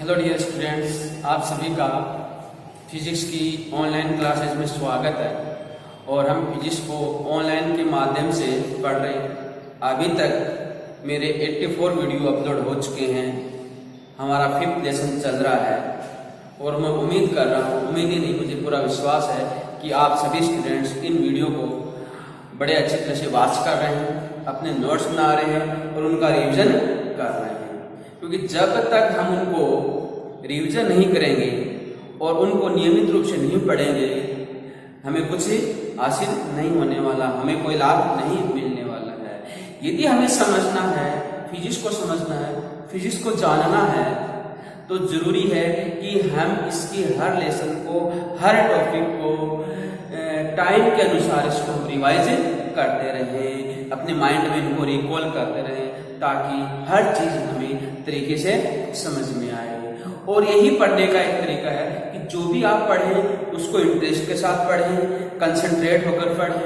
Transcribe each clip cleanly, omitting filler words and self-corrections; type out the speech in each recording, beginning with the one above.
Hello dear students, आप सभी का फिजिक्स की ऑनलाइन क्लासेस में स्वागत है। और हम फिजिक्स को ऑनलाइन के माध्यम से पढ़ रहे हैं। अभी तक मेरे 84 वीडियो अपलोड हो चुके हैं। हमारा 5th लेसन चल रहा है और मैं उम्मीद कर रहा हूँ, उम्मीद ही नहीं मुझे पूरा विश्वास है कि आप सभी स्टूडेंट्स इन वीडियो को बड़े अच्छी तरह से वॉच कर रहे हैं, अपने नोट्स बना रहे हैं और उनका रिविज़न कर रहे हैं। क्योंकि जब तक हम उनको रिवीजन नहीं करेंगे और उनको नियमित रूप से नहीं पढ़ेंगे, हमें कुछ हासिल नहीं होने वाला, हमें कोई लाभ नहीं मिलने वाला है। यदि हमें समझना है, फिजिक्स को समझना है, फिजिक्स को जानना है, तो जरूरी है कि हम इसकी हर लेसन को, हर टॉपिक को टाइम के अनुसार इसको हम रिवाइज करते रहें, अपने माइंड में इनको रिकॉल करते रहें, ताकि हर चीज हमें तरीके से समझ में आए। और यही पढ़ने का एक तरीका है कि जो भी आप पढ़ें उसको इंटरेस्ट के साथ पढ़ें, कंसंट्रेट होकर पढ़ें,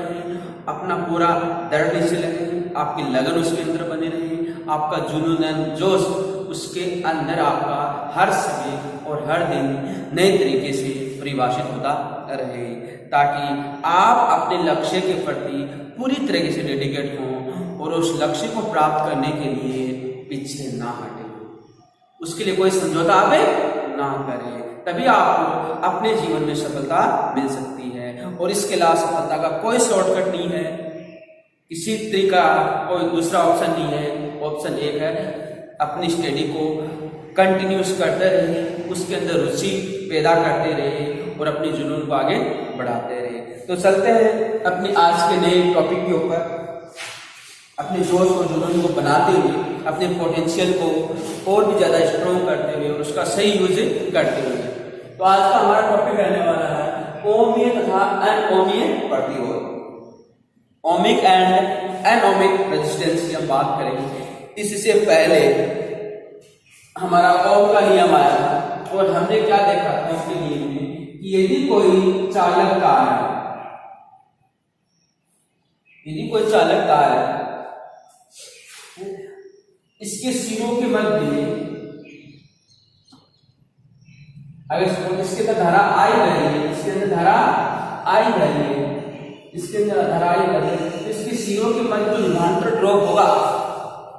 अपना पूरा दर्द नीचे लगे, आपकी लगन उसके अंदर बनी रहे, आपका जुनून जोश उसके अंदर आपका हर समय और हर दिन नए तरीके से परिभाषित होता रहे, ताकि आप अपने लक्ष्य के प्रति पूरी तरीके से डेडिकेट हों और उस लक्ष्य को प्राप्त करने के लिए पीछे ना हटें। उसके लिए कोई समझौता आप ना करें, तभी आपको अपने जीवन में सफलता मिल सकती है। और इसके अलावा सफलता का कोई शॉर्टकट नहीं है, किसी तरीका कोई दूसरा ऑप्शन नहीं है। ऑप्शन एक है, अपनी स्टडी को कंटिन्यूस करते रहे, उसके अंदर रुचि पैदा करते रहे और अपनी जुनून को आगे बढ़ाते रहे। तो चलते हैं अपने आज के नए टॉपिक के ऊपर, अपने जोश और जुनून को बनाते हुए, अपने पोटेंशियल को और भी ज्यादा स्ट्रॉन्ग करते हुए और उसका सही यूज करते हुए। तो आज का हमारा टॉपिक रहने वाला है ओमीय तथा अनओमीय प्रतिरोध। ओमिक एंड अनओमिक रेजिस्टेंस की हम बात करेंगे। इससे पहले हमारा ओम का नियम आया था और हमने क्या देखा था उसके नियम में कि यदि कोई चालक कार है, यदि कोई चालक कार है, इसके सिरों के मध्य अगर इसके अंदर धारा आई रही है, इसके अंदर धारा आई रही है, इसके अंदर धारा आई रही है, तो इसके सिरों के मध्य जो विभवांतर ड्रॉप होगा,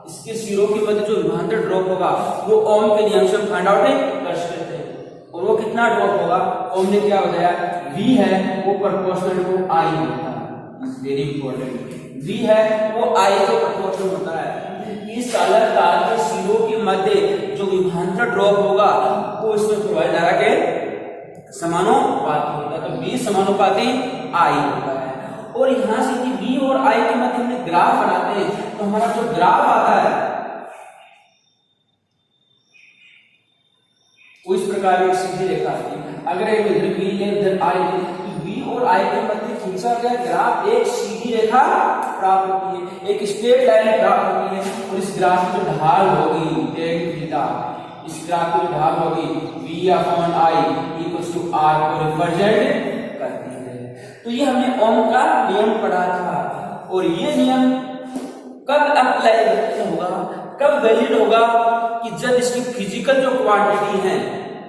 इसके सिरों के मध्य जो विभवांतर ड्रॉप होगा वो ओम के नियम से हम फाइंड आउट कर सकते हैं। और वो कितना ड्रॉप होगा, ओम ने क्या बताया, V है वो प्रोपोर्शनल टू I होता है। It's very important. V है वो I के प्रोपोर्शनल होता है। इस चालक तार के सिरों के मध्य जो विभवांतर ड्रॉप होगा वो इसमें प्रवाहित धारा के समानुपाती होता है। तो V समानुपाती I होता है। और यहां से कि V और I के मध्य हम ग्राफ बनाते हैं, तो हमारा जो ग्राफ आता है वो इस प्रकार एक सीधी रेखा आती है। अगर एक इधर V है इधर I है, तो V और I के मध्य खींचा गया ग्राफ एक सीधी रेखा प्राप्त होती है, एक स्ट्रेट लाइन प्राप्त होती है। और इस ग्राफ की जो ढाल होगी tan थीटा, इस ग्राफ की जो ढाल होगी V/I = R को रिप्रेजेंट करती है। तो ये हमने ओम का नियम पढ़ा था। और ये नियम कब अप्लाई होगा, कब वैलिड होगा, कि जब इसकी फिजिकल जो क्वांटिटी है,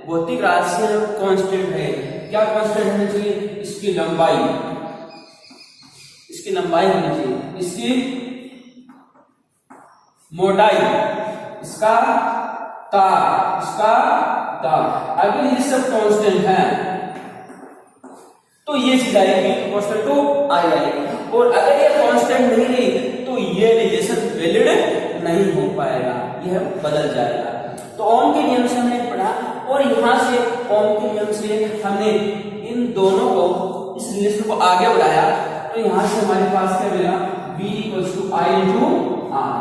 भौतिक राशि है, कांस्टेंट है। क्या कांस्टेंट होनी चाहिए, इसकी लंबाई, इसकी लंबाई होनी चाहिए, इसकी मोटाई, इसका तार, इसका तार। अगर ये सब कांस्टेंट है तो ये चीज आएगी प्रोपोर्शनल टू I आएगी। और अगर ये कांस्टेंट नहीं रही तो ये रिलेशन वैलिड नहीं हो पाएगा, यह बदल जाएगा। तो ओम के नियम से हमने पढ़ा और यहां से ओम के नियम से हमने इन दोनों को, इस रिलेशन को आगे बढ़ाया। तो यहां से हमारे पास क्या मिला, V = I × R,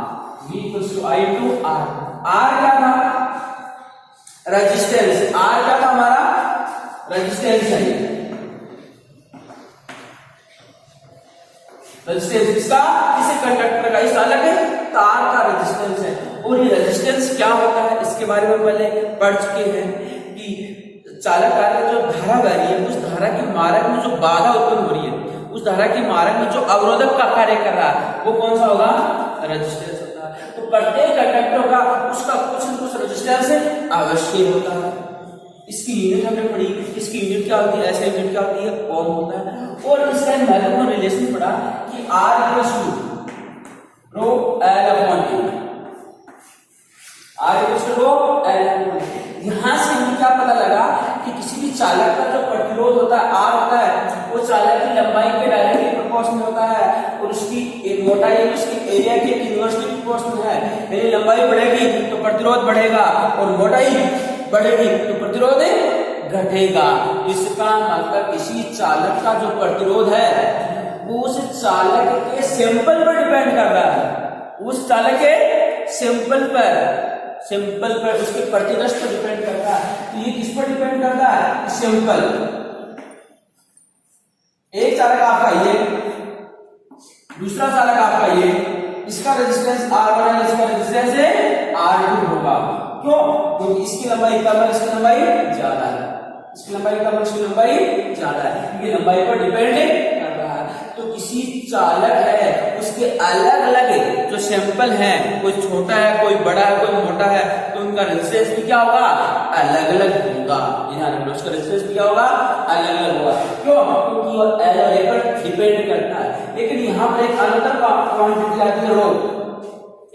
V = I × R। R क्या था, रेजिस्टेंस, R क्या था हमारा, रेजिस्टेंस है, रेजिस्टेंस इसका, इसे कंडक्टर का, इस चालक तार का रेजिस्टेंस है। और ये रेजिस्टेंस क्या होता है इसके बारे में पहले पढ़ चुके हैं कि चालक तार का जो धारा बह रही है, उस धारा के मार्ग में जो बाधा उत्पन्न हो रही है, उस धारा के मार्ग में जो अवरोधक का कार्य कर रहा है वो कौन सा होगा, रेजिस्टेंस होता है। तो प्रत्येक कंडक्टर का उसका कुछ न कुछ रेजिस्टेंस अवश्य होता है। इसकी यूनिट हमने पढ़ी, इसकी यूनिट क्या होती है, ऐसे यूनिट क्या होती है, ओम होता है। और इसका महत्वपूर्ण रिलेशन पढ़ा कि R equals to rho L upon T, R equals to rho L upon T। यहाँ से हमें क्या पता लगा कि किसी भी चालक का जो प्रतिरोध होता है R होता है, वो चालक की लंबाई के डायरेक्टली प्रोपोर्शनल होता है और उसकी मोटाई उसकी एरिया के इनवर्सली प्रोपोर्शनल है। यानी लंबाई बढ़ेगी तो प्रतिरोध बढ़ेगा और मोटाई बढ़ेगी तो प्रतिरोध घटेगा। इसका मतलब किसी चालक का जो प्रतिरोध है वो उस चालक के सैंपल पर डिपेंड कर रहा है, उस चालक के सैंपल पर उसके प्रतिरस पर डिपेंड करता है। तो ये किस पर डिपेंड करता है, सैंपल। एक चालक आपका ये, दूसरा चालक आपका ये, इसका रेजिस्टेंस R1 है, इसका रेजिस्टेंस R2 होगा। क्यों? क्योंकि इसकी लंबाई कम है, इसकी लंबाई ज्यादा है, इसकी लंबाई कम है, इसकी लंबाई ज्यादा है, क्योंकि लंबाई पर डिपेंड कर रहा है। तो किसी चालक है उसके अलग अलग जो सैंपल हैं, कोई छोटा है, कोई बड़ा है, कोई मोटा है, तो उनका रेजिस्टेंस भी क्या होगा, अलग अलग होगा। ध्यान, उसका रेजिस्टेंस भी क्या होगा, अलग अलग होगा। क्यों? क्योंकि वो L और A पर डिपेंड करता है। लेकिन यहाँ पर एक अनदर क्वांटिटी आती है रो,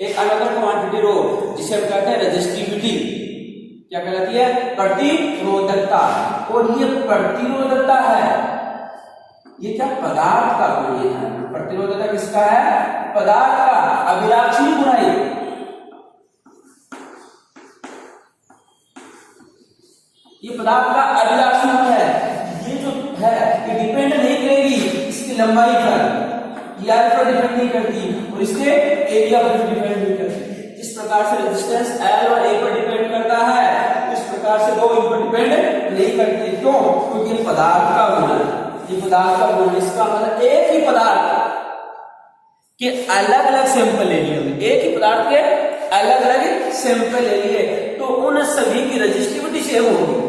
एक अनदर क्वांटिटी रो, जिसे हम कहते हैं रेजिस्टिविटी। क्या कहलाती है, प्रतिरोधकता। और ये प्रतिरोधकता है, ये क्या, पदार्थ का गुण है। प्रतिरोधकता किसका है, पदार्थ का। अभिलाक्षी गुण है, ये पदार्थ का अभिलाक्षी गुण है। ये जो है ये डिपेंड नहीं करेगी इसकी लंबाई पर, ये R पर डिपेंड नहीं करती और इसके एरिया पर डिपेंड नहीं करती। जिस प्रकार से रेजिस्टेंस L और A पर डिपेंड करता है, इस प्रकार से दो इन पर डिपेंड नहीं करती। क्यों? क्योंकि ये पदार्थ का गुण है, ये पदार्थ का गुण। इसका मतलब एक ही पदार्थ के अलग अलग सैंपल ले लिए, एक ही पदार्थ के अलग अलग सैंपल ले लिए, तो उन सभी की रेजिस्टिविटी सेम होगी,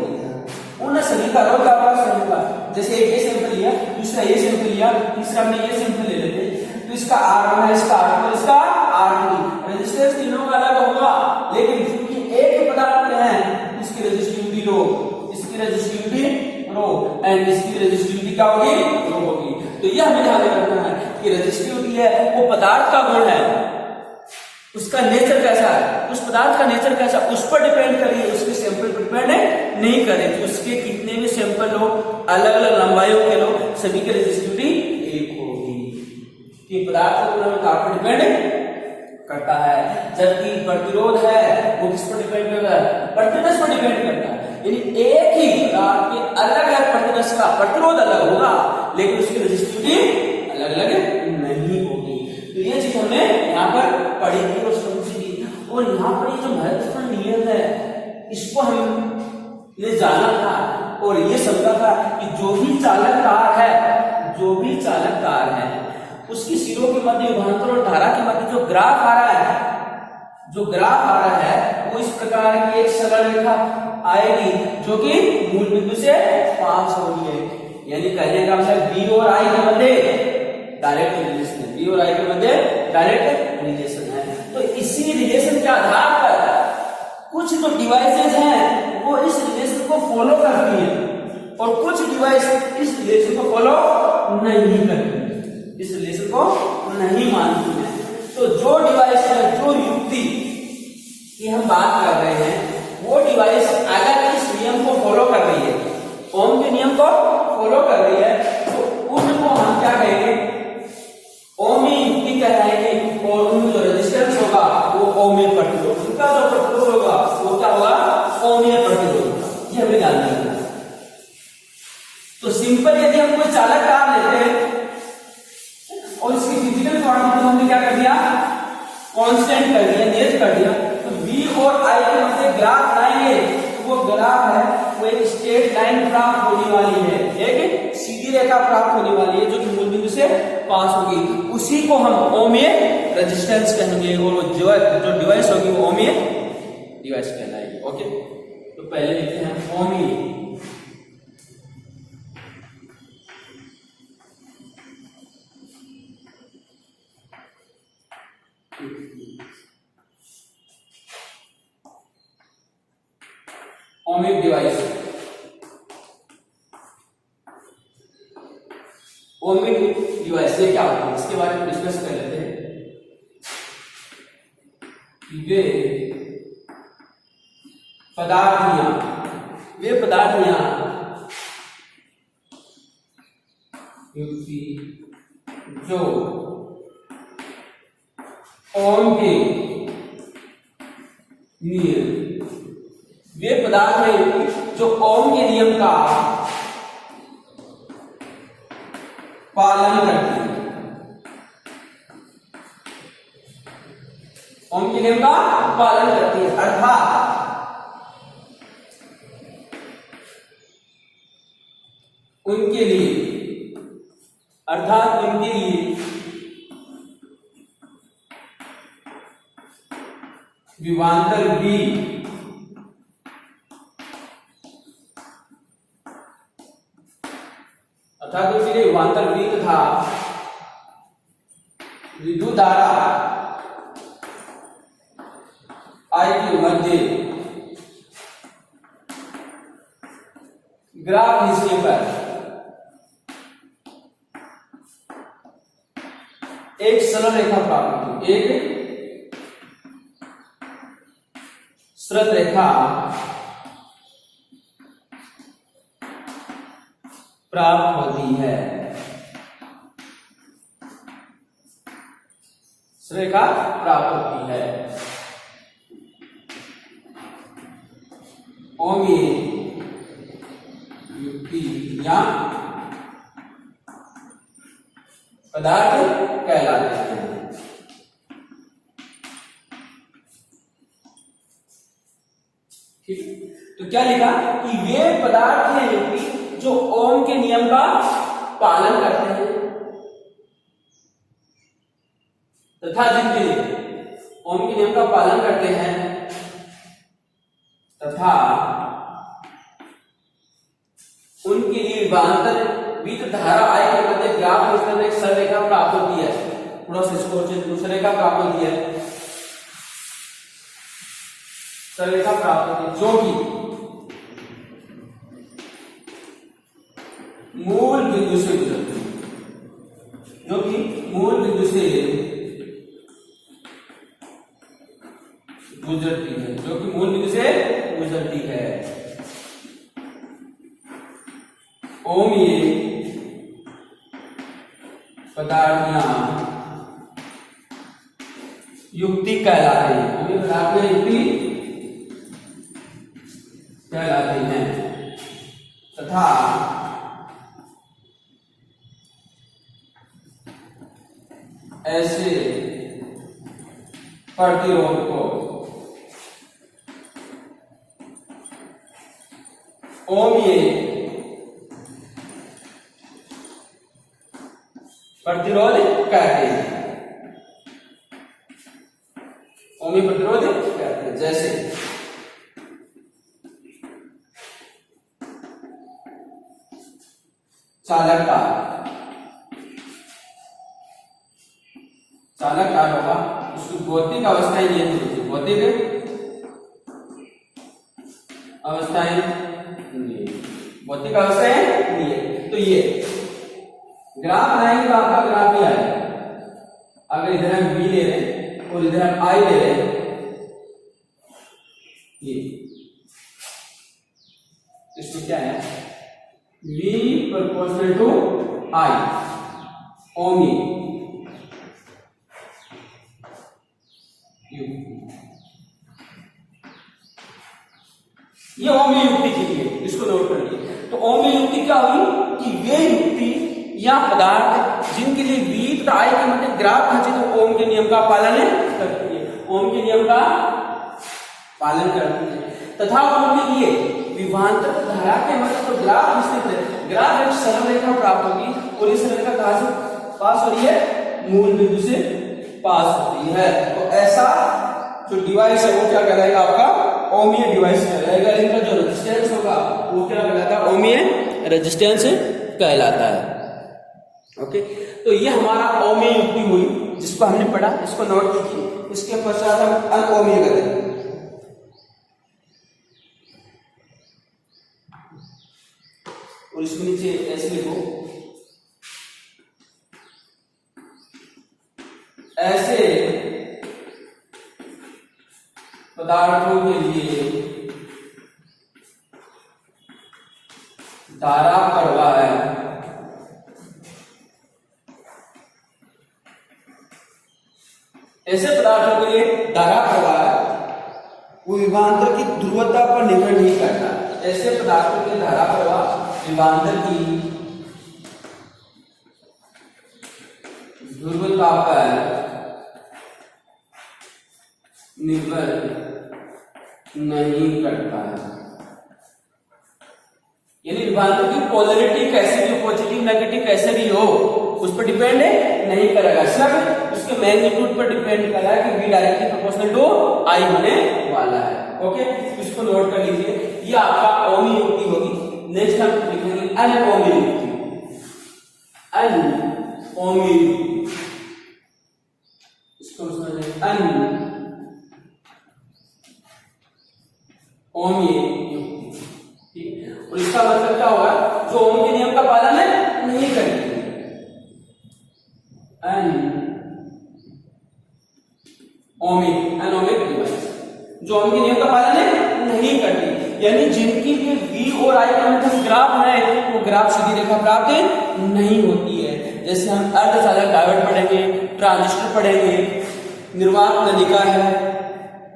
उन सभी का रो का सेम होगा। जैसे एक ये सैंपल लिया, दूसरा ये सैंपल लिया, तीसरा हमने ये सैंपल ले लेते, तो इसका R1 है, इसका R2 है, इसका R3, रेजिस्टेंस तीनों का अलग होगा, लेकिन क्योंकि एक ही पदार्थ में है इसकी रेजिस्टिविटी रो, इसकी रेजिस्टिविटी रो एंड इसकी रेजिस्टिविटी क्या होगी, रो होगी। तो यह हमें ध्यान रखना है कि रेजिस्टिविटी है वो पदार्थ का गुण है, उसका नेचर कैसा है, उस पदार्थ का नेचर कैसा, उस पर डिपेंड करिए, उसके सैंपल पर डिपेंड नहीं करें। उसके कितने भी सैंपल हो, अलग अलग लंबाइयों के लो, सभी की रेजिस्टिविटी एक होगी, कि पदार्थ का गुण पर डिपेंड करता है। जबकि प्रतिरोध है वो किस पर डिपेंड करता है, प्रतिरोध पर डिपेंड करता है। यानी एक ही पदार्थ के अलग अलग प्रतिरोध का प्रतिरोध अलग होगा, लेकिन उसकी रेजिस्टिविटी अलग अलग नहीं होगी। तो ये चीज हमने यहाँ पर पढ़ी थी और समझी थी। और यहाँ पर ये जो महत्वपूर्ण नियम है, इसको हमने जाना था और ये समझा था कि जो भी चालक तार है, जो भी चालक तार है, उसकी सिरों के मध्य विभवांतर और धारा के मध्य जो ग्राफ आ रहा है, जो ग्राफ आ रहा है वो इस प्रकार की एक सरल रेखा आएगी जो कि मूल बिंदु से पास हो रही है। यानी कहने का मतलब बी और आई के मध्य डायरेक्ट रिलेशन है, बी और आई के मध्य डायरेक्ट रिलेशन है। तो इसी रिलेशन के आधार पर कुछ जो डिवाइसेज हैं वो इस रिलेशन को फॉलो करती है और कुछ डिवाइस इस रिलेशन को फॉलो नहीं करती, इस रिलेशन को नहीं मानती है। तो जो डिवाइस है, जो युक्ति की हम बात कर रहे हैं, वो डिवाइस अगर इस नियम को फॉलो कर रही है, ओम के नियम को फॉलो कर रही है, तो उनको हम क्या कहेंगे, ओमी युक्ति कहलाएंगे। और उनमें जो रेजिस्टेंस होगा वो ओमी प्रतिरोध, उनका जो प्रतिरोध होगा वो क्या होगा, ओमी प्रतिरोध। ये हमें ध्यान रखना है। तो सिंपल यदि हम कोई चालक कार लेते हैं और इसकी फिजिकल क्वांटिटी हमने क्या कर दिया, कांस्टेंट कर दिया, नियत कर दिया, तो बी और आई के मध्य ग्राफ बनाएंगे, तो वो ग्राफ है वो एक स्ट्रेट लाइन प्राप्त होने वाली है, एक सीधी रेखा प्राप्त होने वाली है जो कि मूल बिंदु से पास होगी। उसी को हम ओमीय रेजिस्टेंस कहेंगे और वो जो डिवाइस होगी वो ओमीय डिवाइस कहलाएगी। ओके, तो पहले लिखते हैं ओमीय। डिवाइस। ओमिक डिवाइस ये क्या होता है, इसके बारे में डिस्कस कर लेते हैं। वे पदार्थियां युक्ति जो ओम के नियम, वे पदार्थ हैं जो ओम के नियम का पालन करते हैं। ओम के नियम का पालन करती है, अर्थात उनके लिए विवांतर भी तथा विद्युत धारा I के मध्य ग्राफ खींचने पर एक सरल रेखा प्राप्त होती है, एक सरल रेखा प्राप्त होती है, रेखा प्राप्त होती है। ओमीय युक्ति या पदार्थ कहलाते हैं। ठीक, तो क्या लिखा कि वे पदार्थ हैं युक्ति जो ओम के नियम का पालन करते हैं तथा जिनके लिए ओम के नियम का पालन करते हैं तथा उनके लिए विभवांतर विद्युत धारा I के मध्य ग्राफ इस तरह एक सरलरेखा प्राप्त होती है। थोड़ा सा इसको दूसरी रेखा प्राप्त होती है, सरलरेखा प्राप्त होती है जो कि मूल बिंदु से गुजरती है, जो कि मूल बिंदु से गुजरती है, जो कि मूल बिंदु से गुजरती है। ओमीय पदार्थियां युक्ति कहलाते हैं, ओमीय पदार्थियां युक्ति कहलाते हैं तथा ऐसे प्रतिरोध को ओमीय प्रतिरोध कहते हैं, ओमीय प्रतिरोध कहते हैं। जैसे चालकता होगा, उसकी भौतिक अवस्थाएं ये होती, भौतिक अवस्थाएं नहीं है। तो ये ग्राफ बनाएंगे तो आपका ग्राफ ही आएगा। अगर इधर हम बी ले रहे हैं और इधर हम आई ले रहे हैं, ये इसमें क्या है, V proportional to I, ओमी ये ओमी युक्ति के लिए, इसको नोट कर लीजिए। तो ओमी युक्ति क्या हुई कि वे युक्ति या पदार्थ जिनके लिए V तथा I के मध्य ग्राफ खींचे तो ओम के नियम का पालन करती है, ओम के नियम का पालन करती है तथा उनके लिए विभवांतर धारा के मध्य तो ग्राफ स्थित है, ग्राफ एक सरल रेखा प्राप्त होगी और इस सरल रेखा कहां से पास हो रही है, मूल बिंदु से पास होती है। तो ऐसा जो डिवाइस है वो क्या कहलाएगा, आपका ओमीय डिवाइस कहलाएगा। इनका जो रेजिस्टेंस होगा वो क्या कहलाता है, ओमीय रेजिस्टेंस कहलाता है। ओके, तो ये हमारा ओमीय युक्ति हुई जिसको हमने पढ़ा, इसको नोट कीजिए। इसके पश्चात हम अनओमीय करेंगे। और इसके नीचे ऐसे लिखो, ऐसे पदार्थों के लिए धारा प्रवाह है। ऐसे पदार्थों के लिए धारा प्रवाह वो विभवांतर की ध्रुवता पर निर्भर नहीं करता। ऐसे पदार्थों के धारा प्रवाह विभवांतर की ध्रुवता पर निर्भर नहीं करता है। यानी विभवांतर की पोलैरिटी कैसे भी, पॉजिटिव नेगेटिव कैसे भी हो, उस पर डिपेंड नहीं करेगा, सिर्फ उसके मैग्नीट्यूड पर डिपेंड कर रहा है कि V directly proportional to I होने वाला है। ओके, इसको नोट कर लीजिए, ये आपका ओमी युक्ति होगी। नेक्स्ट हम लिखेंगे अनओमी युक्ति। अनओमी युक्ति, इसको समझें, अनओमी युक्ति, ठीक है। और इसका मतलब क्या होगा, जो ओम के नियम का पालन नहीं करेगी, अनओमिक डिवाइस जो ओम के नियम का पालन नहीं करती, यानी जिनकी लिए V और I का मतलब ग्राफ है, वो ग्राफ सीधी रेखा प्राप्त नहीं होती है। जैसे हम अर्धचालक डायोड पढ़ेंगे, ट्रांजिस्टर पढ़ेंगे, निर्वात नलिका है,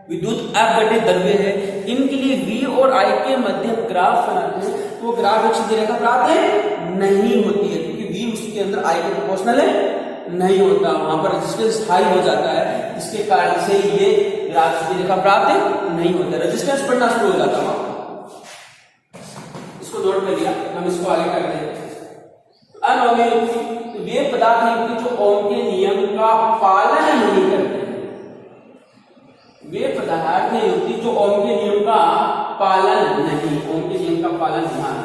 विद्युत अपघटित द्रव्य है, इनके लिए V और I के मध्य ग्राफ बनाते हैं, तो ग्राफ एक सीधी रेखा प्राप्त नहीं होती है, क्योंकि V उसके अंदर I के प्रोपोर्शनल नहीं होता, वहां पर रेजिस्टेंस हाई हो जाता है, इसके कारण से ये ग्राफ सीधी रेखा प्राप्त नहीं होता, रेजिस्टेंस बढ़ना शुरू हो जाता है। इसको नोट कर लिया, हम इसको आगे करते हैं। अनओमी युक्ति, वे पदार्थ हैं जो ओम के नियम का पालन नहीं करते। वे पदार्थ हैं युक्ति जो ओम के नियम का पालन नहीं, ओम के नियम का पालन ध्यान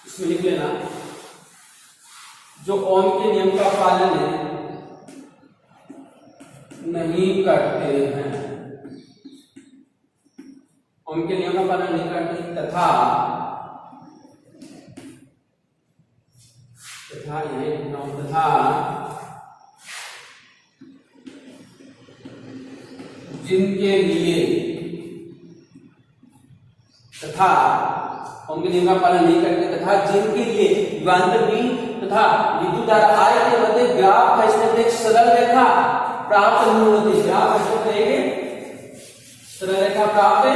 इसमें लिख लेना, जो ओम के नियम का पालन नहीं करते हैं, ओम के नियम का पालन नहीं करते, तथा जिनके लिए ओम के नियम का पालन नहीं करते, तथा जिनके लिए विभवांतर V तथा विद्युत धारा I के मध्य ग्राफ है, एक सरल रेखा प्राप्त नहीं होती, ग्राफ सरल रेखा प्राप्त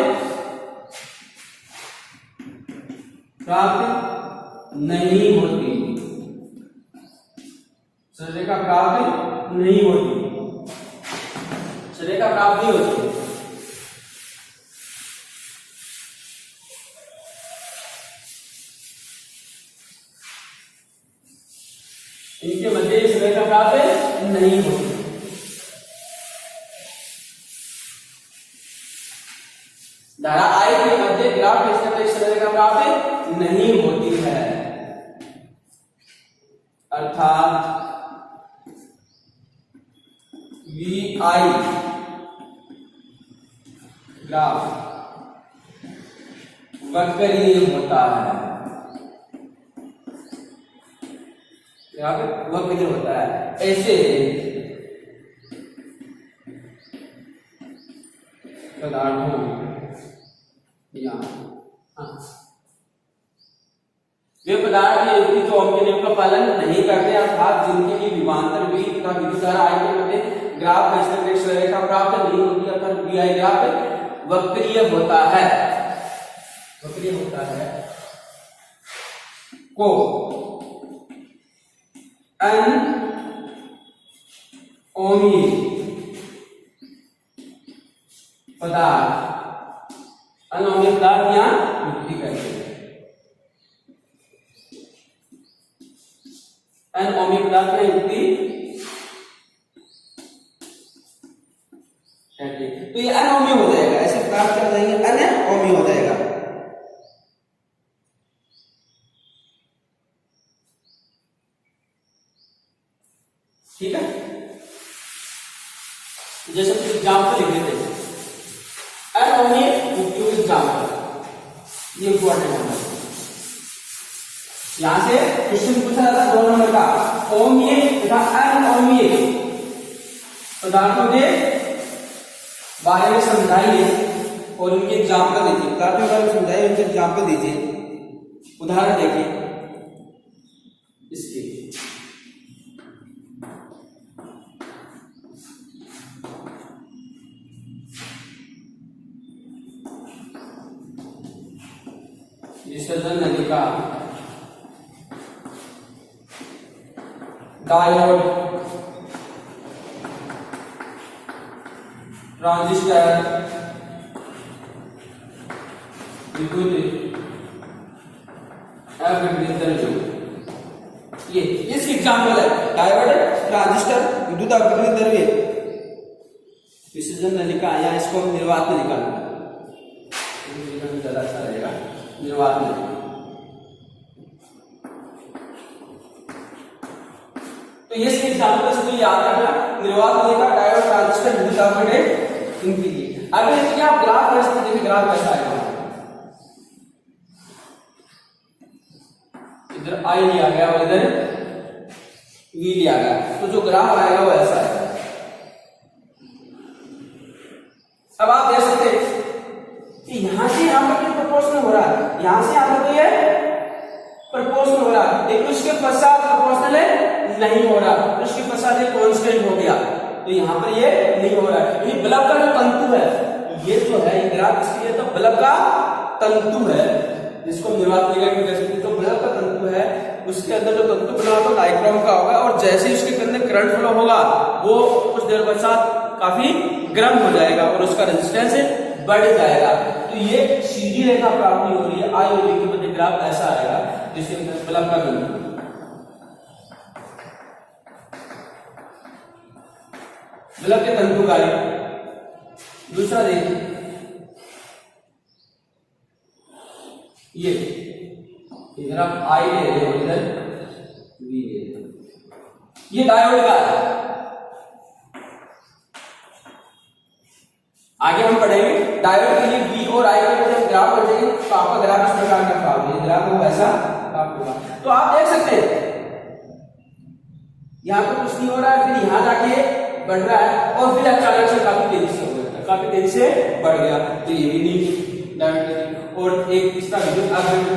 नहीं होती, सरल रेखा प्राप्त नहीं होती, सरल रेखा प्राप्त नहीं होती। इनके मध्य सरल रेखा प्राप्त नहीं होती। धारा I के मध्य ग्राफ सरल रेखा प्राप्त नहीं होती है, अर्थात VI ग्राफ वक्रीय होता है, वक्रीय होता है। ऐसे पदार्थों वे पदार्थ जो ओम के नियम का पालन नहीं करते, अर्थात जिनके लिए विभवांतर V तथा विद्युत धारा I के मध्य ग्राफ सरल रेखा प्राप्त नहीं होती, अर्थात VI ग्राफ वक्रीय होता है, वक्रीय होता है, को अनओमी पदार्थ, अनओमी पदार्थ यहाँ युक्ति करते हैं, अनओमी पदार्थ की युक्ति कहते हैं। तो ये अनओमी हो जाएगा, ऐसे पदार्थ क्या हो जाएंगे, अनओमी हो जाएगा। ठीक है, जैसे कुछ एग्जाम्पल लिख देते हैं, अनओमी युक्तियों के एग्जाम्पल, ये इंपॉर्टेंट है। यहाँ से क्वेश्चन पूछा जाता है 2 नंबर का, अम्लीय तथा अनअम्लीय पदार्थों के बारे में समझाइए और उनके एग्जाम्पल दीजिए। पदार्थों के बारे में समझाइए, उनके एग्जाम्पल दीजिए। उदाहरण देखिए इसके, विसर्जन नलिका, डायोड, ट्रांजिस्टर, विद्युत विद्युत, ये इसके एग्जाम्पल है। डायोड, ट्रांजिस्टर, विद्युत विद्युत द्रव्य, विसर्जन नलिका, या इसको हम निर्वात नलिका ज्यादा अच्छा रहेगा, निर्वात नलिका। तो ये इसके एग्जाम्पल को याद रखना, निर्वात नलिका, डायोड, ट्रांजिस्टर, विद्युत विद्युत, इनके लिए। अगर इसके आप ग्राफ रचते देखिए, ग्राफ कैसा आएगा, इधर आई लिया गया और इधर वी लिया गया, तो जो ग्राफ आएगा वो ऐसा है। अब आप देख सकते हैं कि यहां से यहां पर प्रोपोर्शनल हो रहा है, यहां से यहां पर तो ये प्रोपोर्शनल हो रहा है, लेकिन उसके पश्चात प्रोपोर्शनल नहीं हो रहा, उसके पश्चात ये कांस्टेंट हो गया, तो यहां पर ये नहीं हो रहा है। ये बल्ब का जो तंतु है, ये जो है ये ग्राफ इसके लिए तो बल्ब का तंतु है, जिसको निर्वात नलिका भी कह सकते हैं। तो बल्ब का तंतु है, उसके अंदर जो तंतु बना होगा डाइक्रोम का होगा, और जैसे ही उसके अंदर करंट फ्लो होगा वो कुछ देर पश्चात काफी गर्म हो जाएगा और उसका रेजिस्टेंस बढ़ जाएगा। तो ये सीधी रेखा प्राप्ति हो रही है, आई और वी के मध्य ग्राफ ऐसा आएगा, जिसके अंदर बल्ब का तंतु, बल्ब के तंतु का। दूसरा देखिए, ये इधर आप आई ले रहे हो, इधर वी ले रहे हो, ये डायोड का है। आगे हम पढ़ेंगे डायोड के लिए वी और आई के बीच ग्राफ बचेंगे, तो आपका ग्राफ इस प्रकार का प्राप्त होगा, ग्राफ को ऐसा प्राप्त होगा। तो आप देख सकते हैं यहां पर कुछ नहीं हो रहा है, फिर यहां जाके बढ़ रहा है, और फिर अचानक से काफी तेजी से हो गया, काफी तेजी से बढ़ गया। तो ये भी नहीं डायोड। और एक तीसरा विद्युत आघूर्ण,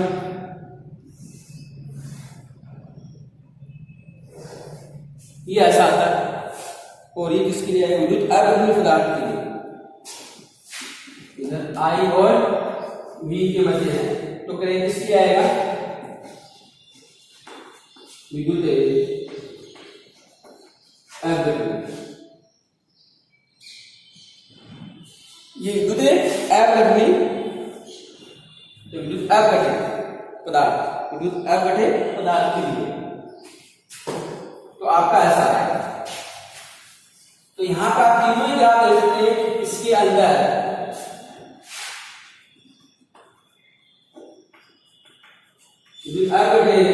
ये ऐसा आता है, और ये किसके लिए है, विद्युत आघूर्ण पदार्थ के लिए। इधर आई और वी के मध्य है, तो करेंगे किसके आएगा, विद्युत आघूर्ण। ये विद्युत आघूर्ण, विद्युत अपघटित पदार्थ, विद्युत अपघटित पदार्थ के लिए तो आपका ऐसा है। तो यहां पर आप तीनों ही ग्राफ देख सकते हैं, इसके अंदर विद्युत अपघटित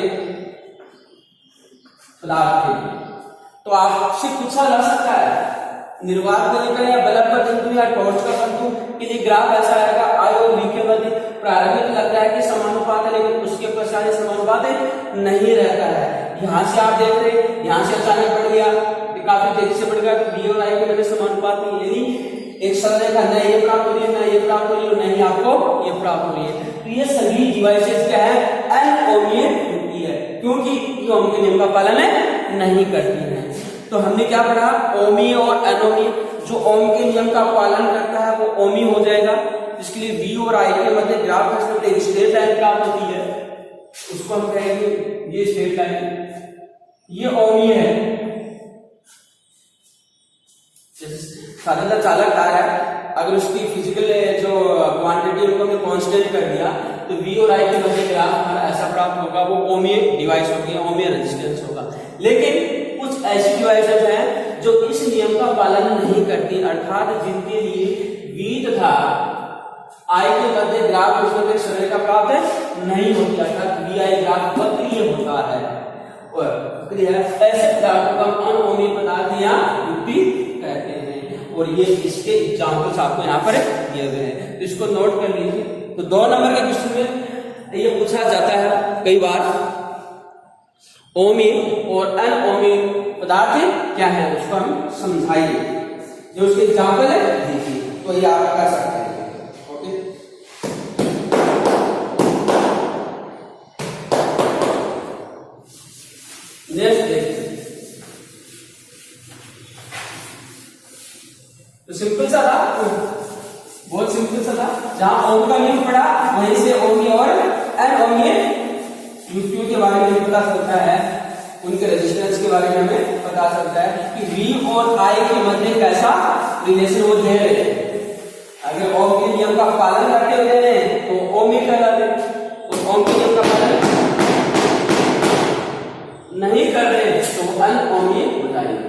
पदार्थ के लिए। तो आपसे पूछा जा सकता है निर्वात नलिका या बल्ब का तंतु या टॉर्च का तंतु के लिए ग्राफ ऐसा आएगा, आई और वी के मध्य प्रारंभिक लगता है कि समानुपात है, लेकिन उसके पश्चात समानुपात नहीं रहता है। यहाँ से आप देख रहे हैं, यहाँ से अचानक बढ़ गया, काफी तेजी से बढ़ गया, तो वी और आई के मध्य समानुपात नहीं, यानी एक सरल रेखा न ये प्राप्त हो रही है, न ये प्राप्त हो रही है, और नहीं आपको ये प्राप्त हो रही है। तो ये सभी डिवाइसेस क्या है, अनओमीय होती है, क्योंकि ये ओम के नियम का पालन नहीं करती है। तो हमने क्या पढ़ा, ओमीय और अनोमीय। जो ओम के नियम का पालन करता है वो ओमी हो जाएगा, इसके लिए वी और आई के मध्य ग्राफ में एक स्ट्रेट लाइन प्राप्त होती है, उसको हम कहेंगे ये स्ट्रेट लाइन, ये ओमी है। साधारण चालक तार है, अगर उसकी फिजिकल जो क्वांटिटी उनको हमने कांस्टेंट कर दिया, तो वी और आई के मध्य ग्राफ हमारा ऐसा प्राप्त होगा, वो ओमीय डिवाइस होगी, ओमीय रेजिस्टेंस होगा। लेकिन कुछ ऐसी डिवाइसेस हैं जो इस नियम का पालन नहीं करती, अर्थात जिनके लिए वी तथा आई के मध्य ग्राफ उसमें सरल का प्राप्त नहीं होता, अर्थात वी आई ग्राफ वक्रीय होता है। और ऐसे पदार्थों का अनओमीय पदार्थ या युक्ति कहते हैं। और ये इसके एग्जाम्पल्स आपको यहाँ पर दिए गए हैं, तो इसको नोट कर लीजिए। तो 2 नंबर के क्वेश्चन में ये पूछा जाता है कई बार ओमी और अनओमी पदार्थ क्या है उसको हम समझाइए, जो उसके एग्जाम्पल है दीजिए, तो ये आप कर सकते हैं। ओके, नेक्स्ट देखिए, तो सिंपल सा था, बहुत सिंपल सा था। जहां ओम का मीन पड़ा वहीं से ओमी और अनओमी युक्तियों के बारे में पता चलता है, उनके रेजिस्टेंस के बारे में हमें पता चलता है कि V और I के मध्य कैसा रिलेशन वो दे रहे हैं। अगर ओम के नियम का पालन करते हुए दे रहे हैं तो ओमी कहलाते हैं, और ओम के नियम का पालन नहीं कर रहे तो अनओमी हो जाएंगे।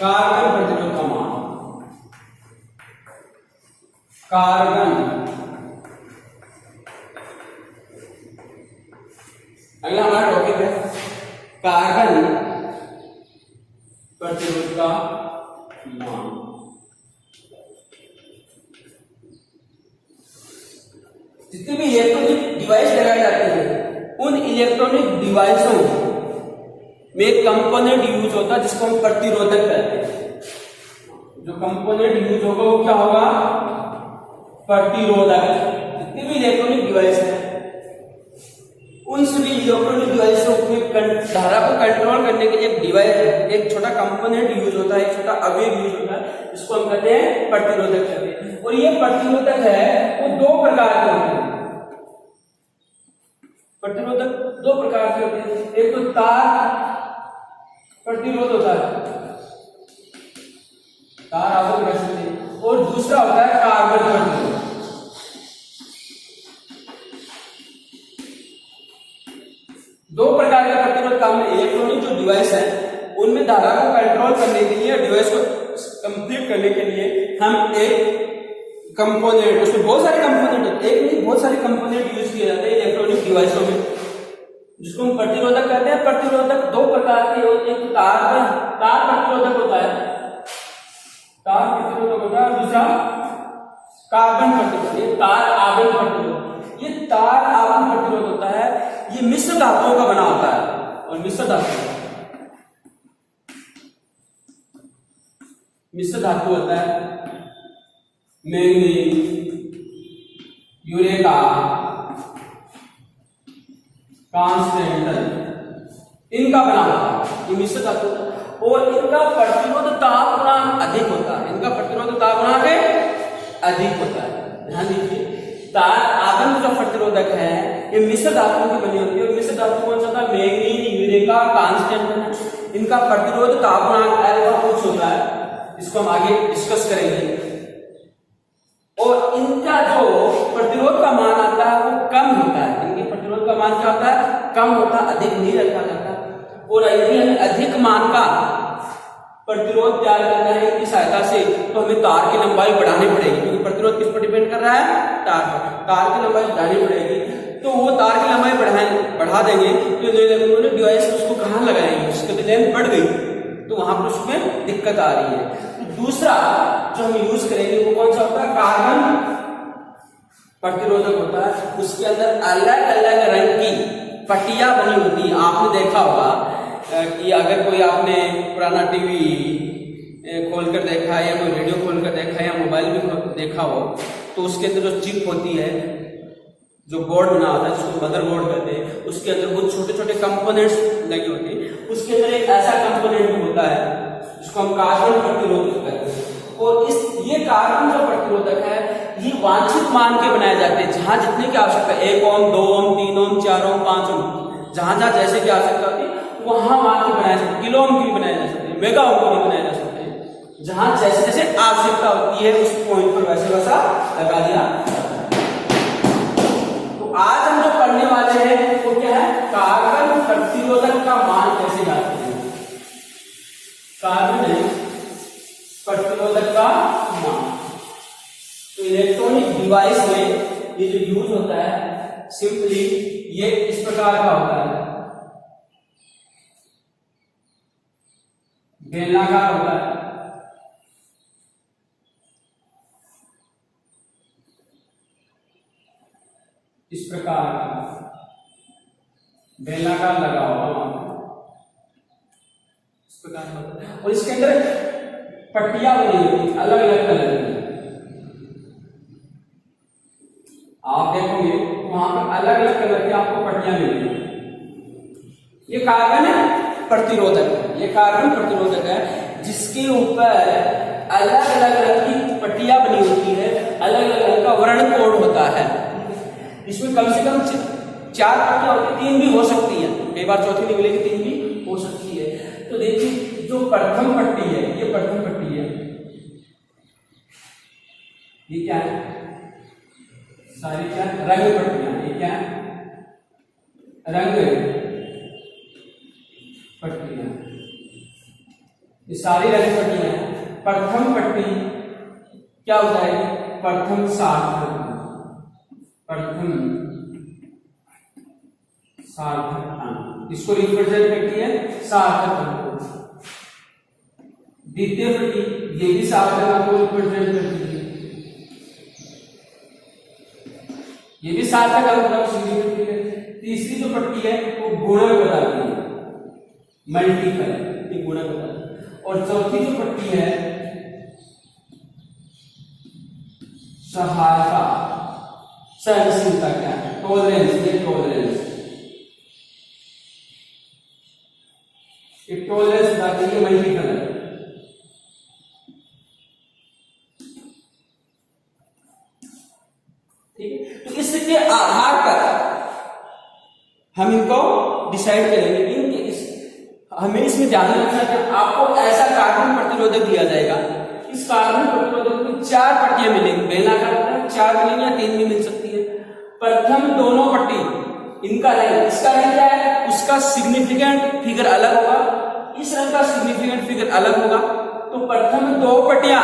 कार्बन प्रतिरोध का मान, कार्बन, अगला हमारा टॉपिक है कार्बन प्रतिरोध का मान। जितने भी इलेक्ट्रॉनिक डिवाइस लगाए जाते हैं उन इलेक्ट्रॉनिक डिवाइसों में एक कंपोनेंट यूज होता है जिसको हम प्रतिरोधक कहते हैं। जो कंपोनेंट यूज होगा वो क्या होगा? प्रतिरोधक। जितने भी इलेक्ट्रॉनिक डिवाइस हैं उन सभी इलेक्ट्रॉनिक डिवाइसों में धारा को कंट्रोल करने के लिए एक डिवाइस, एक छोटा कंपोनेंट यूज होता है, एक छोटा अवयव यूज होता है, जिसको हम कहते हैं प्रतिरोधक कहते हैं। और ये प्रतिरोधक है वो दो प्रकार के होते हैं। प्रतिरोधक दो प्रकार के होते हैं, एक तो तार प्रतिरोध होता है, तार आवरण कर सकते हैं, और दूसरा होता है कार्बन प्रतिरोध। दो प्रकार का प्रतिरोध काम में इलेक्ट्रॉनिक जो डिवाइस है उनमें धारा को कंट्रोल करने के लिए, डिवाइस को कंप्लीट करने के लिए हम एक कंपोनेंट, उसमें बहुत सारे कंपोनेंट, एक नहीं बहुत सारे कंपोनेंट यूज किए जाते हैं इलेक्ट्रॉनिक डिवाइसों में, जिसको हम प्रतिरोधक कहते हैं। प्रतिरोधक दो प्रकार के होते हैं, तार प्रतिरोधक होता है, तार प्रतिरोधक होता है, दूसरा कार्बन प्रतिरोध, ये तार आवरण प्रतिरोध। ये तार आवरण प्रतिरोध होता है, ये मिश्र धातुओं का बना होता है, और मिश्र धातु होता है मैंगनीज, यूरेका, कांस्टेंटन, इनका बना होता है, ये मिश्र धातु, और इनका प्रतिरोध ताप गुणांक अधिक होता है, इनका प्रतिरोध ताप गुणांक अधिक होता है। ध्यान दीजिए, तार आवरण जो प्रतिरोधक है ये मिश्र धातुओं की बनी होती है, और मिश्र धातु कौन सा था? Manganese, eureka, constantan. इनका प्रतिरोध ताप गुणांक अल्फा उच्च होता है, इसको हम आगे डिस्कस करेंगे। और इनका जो प्रतिरोध का मान आता है वो कम होता है, इनके प्रतिरोध का मान क्या होता है? कम होता, अधिक नहीं रखा जाता। और यदि हमें अधिक मान का प्रतिरोध तैयार करना है इनकी सहायता से, तो हमें तार की लंबाई बढ़ानी पड़ेगी, क्योंकि प्रतिरोध किस पर डिपेंड कर रहा है? तार पर। तार की लंबाई बढ़ानी पड़ेगी, तो वो तार की लंबाई बढ़ा देंगे तो इलेक्ट्रॉनिक डिवाइस उसको कहाँ लगाएंगे? उसकी लेंथ बढ़ गई तो वहां पर उसमें दिक्कत आ रही है। दूसरा जो हम यूज करेंगे वो कौन सा होता है? कार्बन प्रतिरोधक होता है। उसके अंदर अलग अलग रंग की पट्टियां बनी होती है। आपने देखा होगा कि अगर कोई आपने पुराना टीवी खोलकर देखा है, या कोई रेडियो खोलकर देखा है, या मोबाइल भी देखा हो, तो उसके अंदर जो चिप होती है, जो बोर्ड बना होता है जिसको मदरबोर्ड कहते हैं, उसके अंदर बहुत छोटे छोटे कंपोनेंट्स लगे होते हैं। उसके अंदर एक ऐसा कंपोनेंट होता है जिसको हम कार्बन प्रतिरोधक कहते हैं। और ये कार्बन जो प्रतिरोधक है ये वांछित मान के बनाए जाते हैं, जहां जितने की आवश्यकता है, 1 ओम, 2 ओम, 3 ओम, 4 ओम, 5 ओम, जहां जहां जैसे की आवश्यकता होती है वहां मान के बनाए जाते हैं। किलो ओम के भी बनाए जा सकते हैं, मेगा ओम के भी बनाए जा सकते हैं, जहां जैसे जैसे आवश्यकता होती है उस पॉइंट पर वैसे वैसा लगा दिया। तो आज हम जो पढ़ने वाले हैं वो क्या है, कार्बन प्रतिरोधक का मान कैसे जाते हैं, कार्बन प्रतिरोधक का मान। तो इलेक्ट्रॉनिक डिवाइस में ये जो यूज होता है सिंपली ये इस प्रकार का होता है, बेलनाकार होता है। इस प्रकार का बेलनाकार लगा होगा इस प्रकार का, और इसके अंदर पट्टियां बनी होती है अलग अलग कलर की। आप देखोगे वहां पर अलग अलग कलर की आपको पट्टियां मिलेंगी। ये कार्बन प्रतिरोधक है, ये कार्बन प्रतिरोधक है जिसके ऊपर अलग अलग रंग की पट्टियां बनी होती है, अलग अलग रंग का वर्ण कोड होता है। इसमें कम से कम 4 पट्टियां होती है, 3 भी हो सकती है, कई बार चौथी नहीं मिलेगी, 3 भी हो सकती है। तो देखिए जो प्रथम पट्टी है, ये प्रथम पट्टी है, ये क्या है, सारी क्या रंग पट्टियां, ये क्या है रंग पट्टियां, ये सारी रंग पट्टियां हैं। प्रथम पट्टी क्या होता है, प्रथम सार्थक, प्रथम सार्थक अंक, इसको रिप्रेजेंट करती है सार्थक अंक। द्वितीय पट्टी ये भी सार्थक अंक को रिप्रेजेंट करती है, ये भी सार्थक अंक का सिग्निफिकेंट है। तीसरी जो पट्टी है वो गुणक बताती है, मल्टीपल, ये गुणक बताती है। और चौथी जो पट्टी है सहायता, सहनशीलता क्या है, टॉलरेंस, ये टॉलरेंस, ये टॉलरेंस बताती है, मल्टीपल है। ठीक है, तो इसके आधार पर हम इनको डिसाइड करेंगे। हमें इसमें ध्यान रखना है कि आपको ऐसा कार्बन प्रतिरोधक दिया जाएगा, इस कार्बन प्रतिरोधक में 4 पट्टियां मिलेंगी, बेलनाकार होता है, 4 मिलेंगी या 3 भी मिल सकती है। प्रथम दोनों पट्टी इनका रंग, इसका रंग क्या है, उसका सिग्निफिकेंट फिगर अलग होगा, इस रंग का सिग्निफिकेंट फिगर अलग होगा। तो प्रथम 2 पट्टियां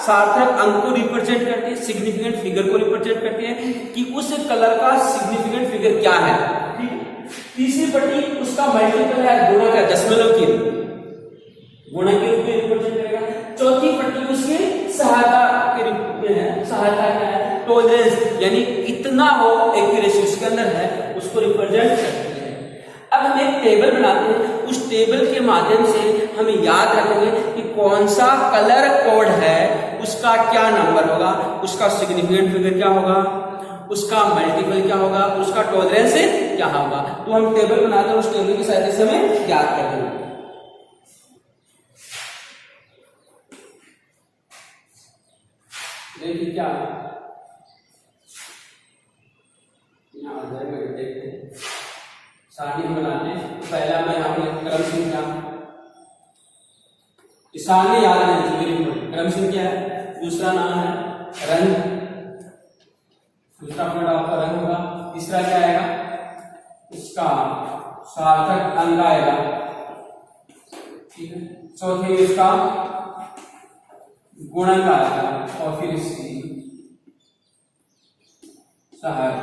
सार्थक अंक को रिप्रेजेंट करती है, सिग्निफिकेंट फिगर को रिप्रेजेंट करती है कि उस कलर का सिग्निफिकेंट फिगर क्या है। ठीक है, तीसरी पट्टी उसका मल्टीपल है, गुणक है, दशमलव की गुणक के रूप में रिप्रेजेंट करेगा। चौथी पट्टी उसकी सहायता के रूप में है, सहायता क्या है, टॉलरेंस, यानी इतना हो एक्यूरेसी उसके अंदर है, उसको रिप्रेजेंट करती है। अब हम एक टेबल बनाते हैं, उस टेबल के माध्यम से हमें याद रखेंगे कि कौन सा कलर कोड है, उसका क्या नंबर होगा, उसका सिग्निफिकेंट फिगर क्या होगा, उसका मल्टीपल क्या होगा, उसका टॉलरेंस क्या होगा। तो हम टेबल बनाते हैं, उस टेबल की सहायता से हमें याद कर देंगे। देखिए क्या यहाँ आ जाएगा, देखते हैं सारणी बनाते हैं। तो पहला मैं यहाँ पे क्रम संख्या, सारणी याद रहनी चाहिए, क्रम संख्या है, दूसरा नाम है रंग, दूसरा पॉइंट आपका रंग होगा, तीसरा क्या आएगा, इसका सार्थक अंक आएगा, ठीक है, चौथे में इसका गुणक आएगा, और फिर इसकी सहायक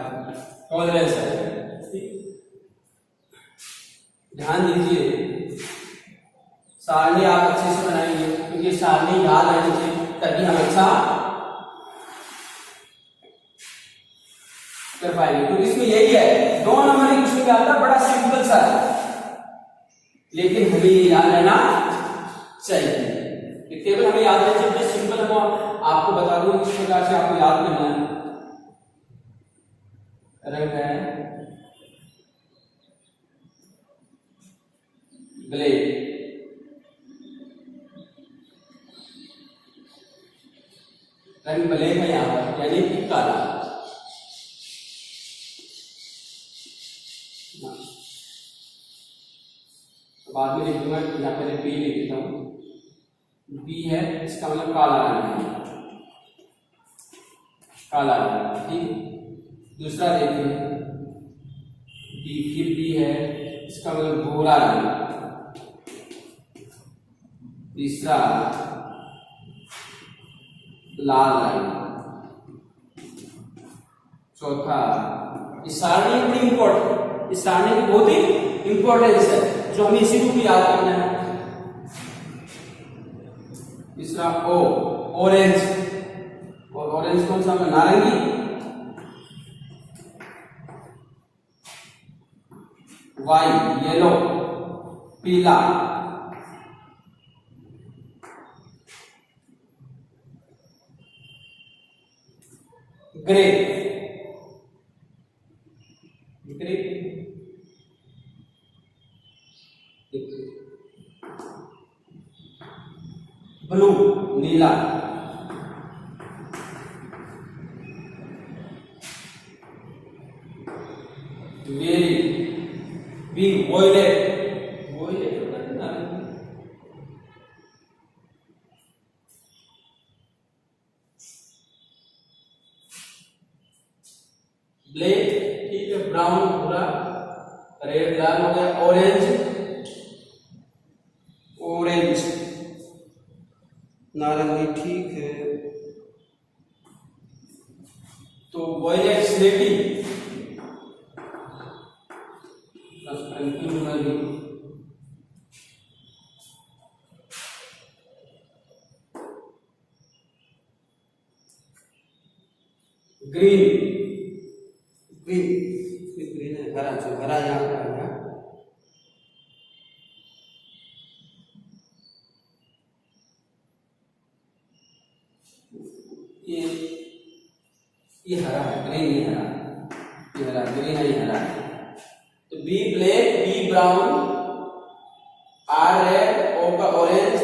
टॉलरेंस आएगा। ध्यान दीजिए सारणी आप अच्छे से बनाएंगे, क्योंकि सारणी याद रहनी चाहिए तभी हम अच्छा कर पाएंगे। क्योंकि इसमें यही है, 2 नंबर की क्वेश्चन क्या आता है, बड़ा सिंपल सा है, लेकिन हमें ये याद रहना चाहिए। टेबल हमें याद रहना चाहिए, सिंपल हम आपको बता दूं किस प्रकार से आपको याद करना है। रंग है ब्लैक, रंग ब्लैक है यहाँ पर, यानी कि काला। तो बाद में लिखूंगा, यहाँ पर बी लिख देता हूँ, बी है, इसका मतलब काला रंग है, काला रंग। ठीक, दूसरा देखिए बी, फिर बी है, इसका मतलब गोरा रंग। तीसरा लाल रंग। चौथा, इस सारणी बड़ी इंपॉर्टेंट, इस सारणी की बहुत ही इंपॉर्टेंस है जो हमें इसी को भी याद करना है। तीसरा ओ, ऑरेंज, और ऑरेंज कौन सा? नारंगी। वाई, येलो, पीला। ग्रे, ग्रे, ब्लू, नीला। Very, B, violet, violet black, ठीक है, ब्राउन, भूरा, रेड, लाल हो गया। ऑरेंज, ऑरेंज, नारंगी, ठीक है। तो वॉयलेट, स्लेटी, ग्रीन, ग्रीन, ग्रीन है, हरा, जो हरा यहाँ पे आ गया। ये हरा है, ग्रीन नहीं हरा, ये हरा, ग्रीन है, ये हरा है। तो B black, B brown, R red, O का ऑरेंज,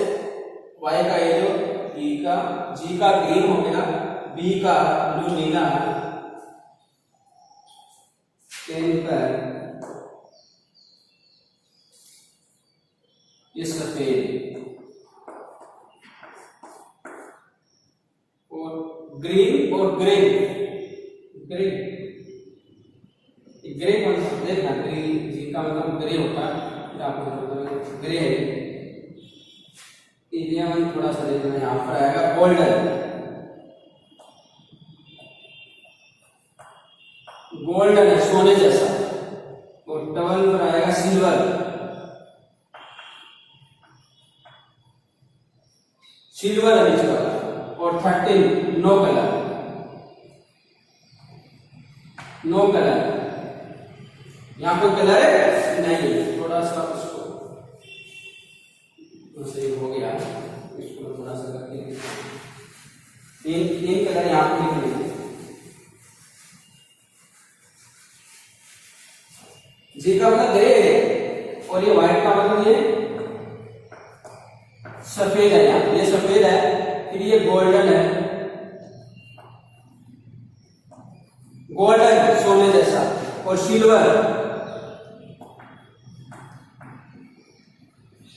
वाई का येलो, ई का, जी का ग्रीन हो गया, बी का ब्लू, नीला, टेन पर ये सफेद, और ग्रीन और ग्रे, ग्रे, ग्रे कौन सा? देखना, ग्रीन, जी का मतलब ग्रे होता है, आपको ग्रे है। 11 थोड़ा सा देखना, यहाँ पर आएगा गोल्डन, गोल्डन है, सोने जैसा। और 12 पर आएगा सिल्वर, सिल्वर है नीचे वाला। और 13 नो कलर, नो कलर, यहाँ कोई कलर है नहीं, थोड़ा सा उसको सही हो गया, इसको थोड़ा सा करके तीन कलर यहाँ पे लिख लीजिए। जी का मतलब ग्रे है, और ये व्हाइट का मतलब ये सफेद है, यहाँ ये सफेद है, फिर ये गोल्डन है, गोल्डन सोने जैसा। और सिल्वर,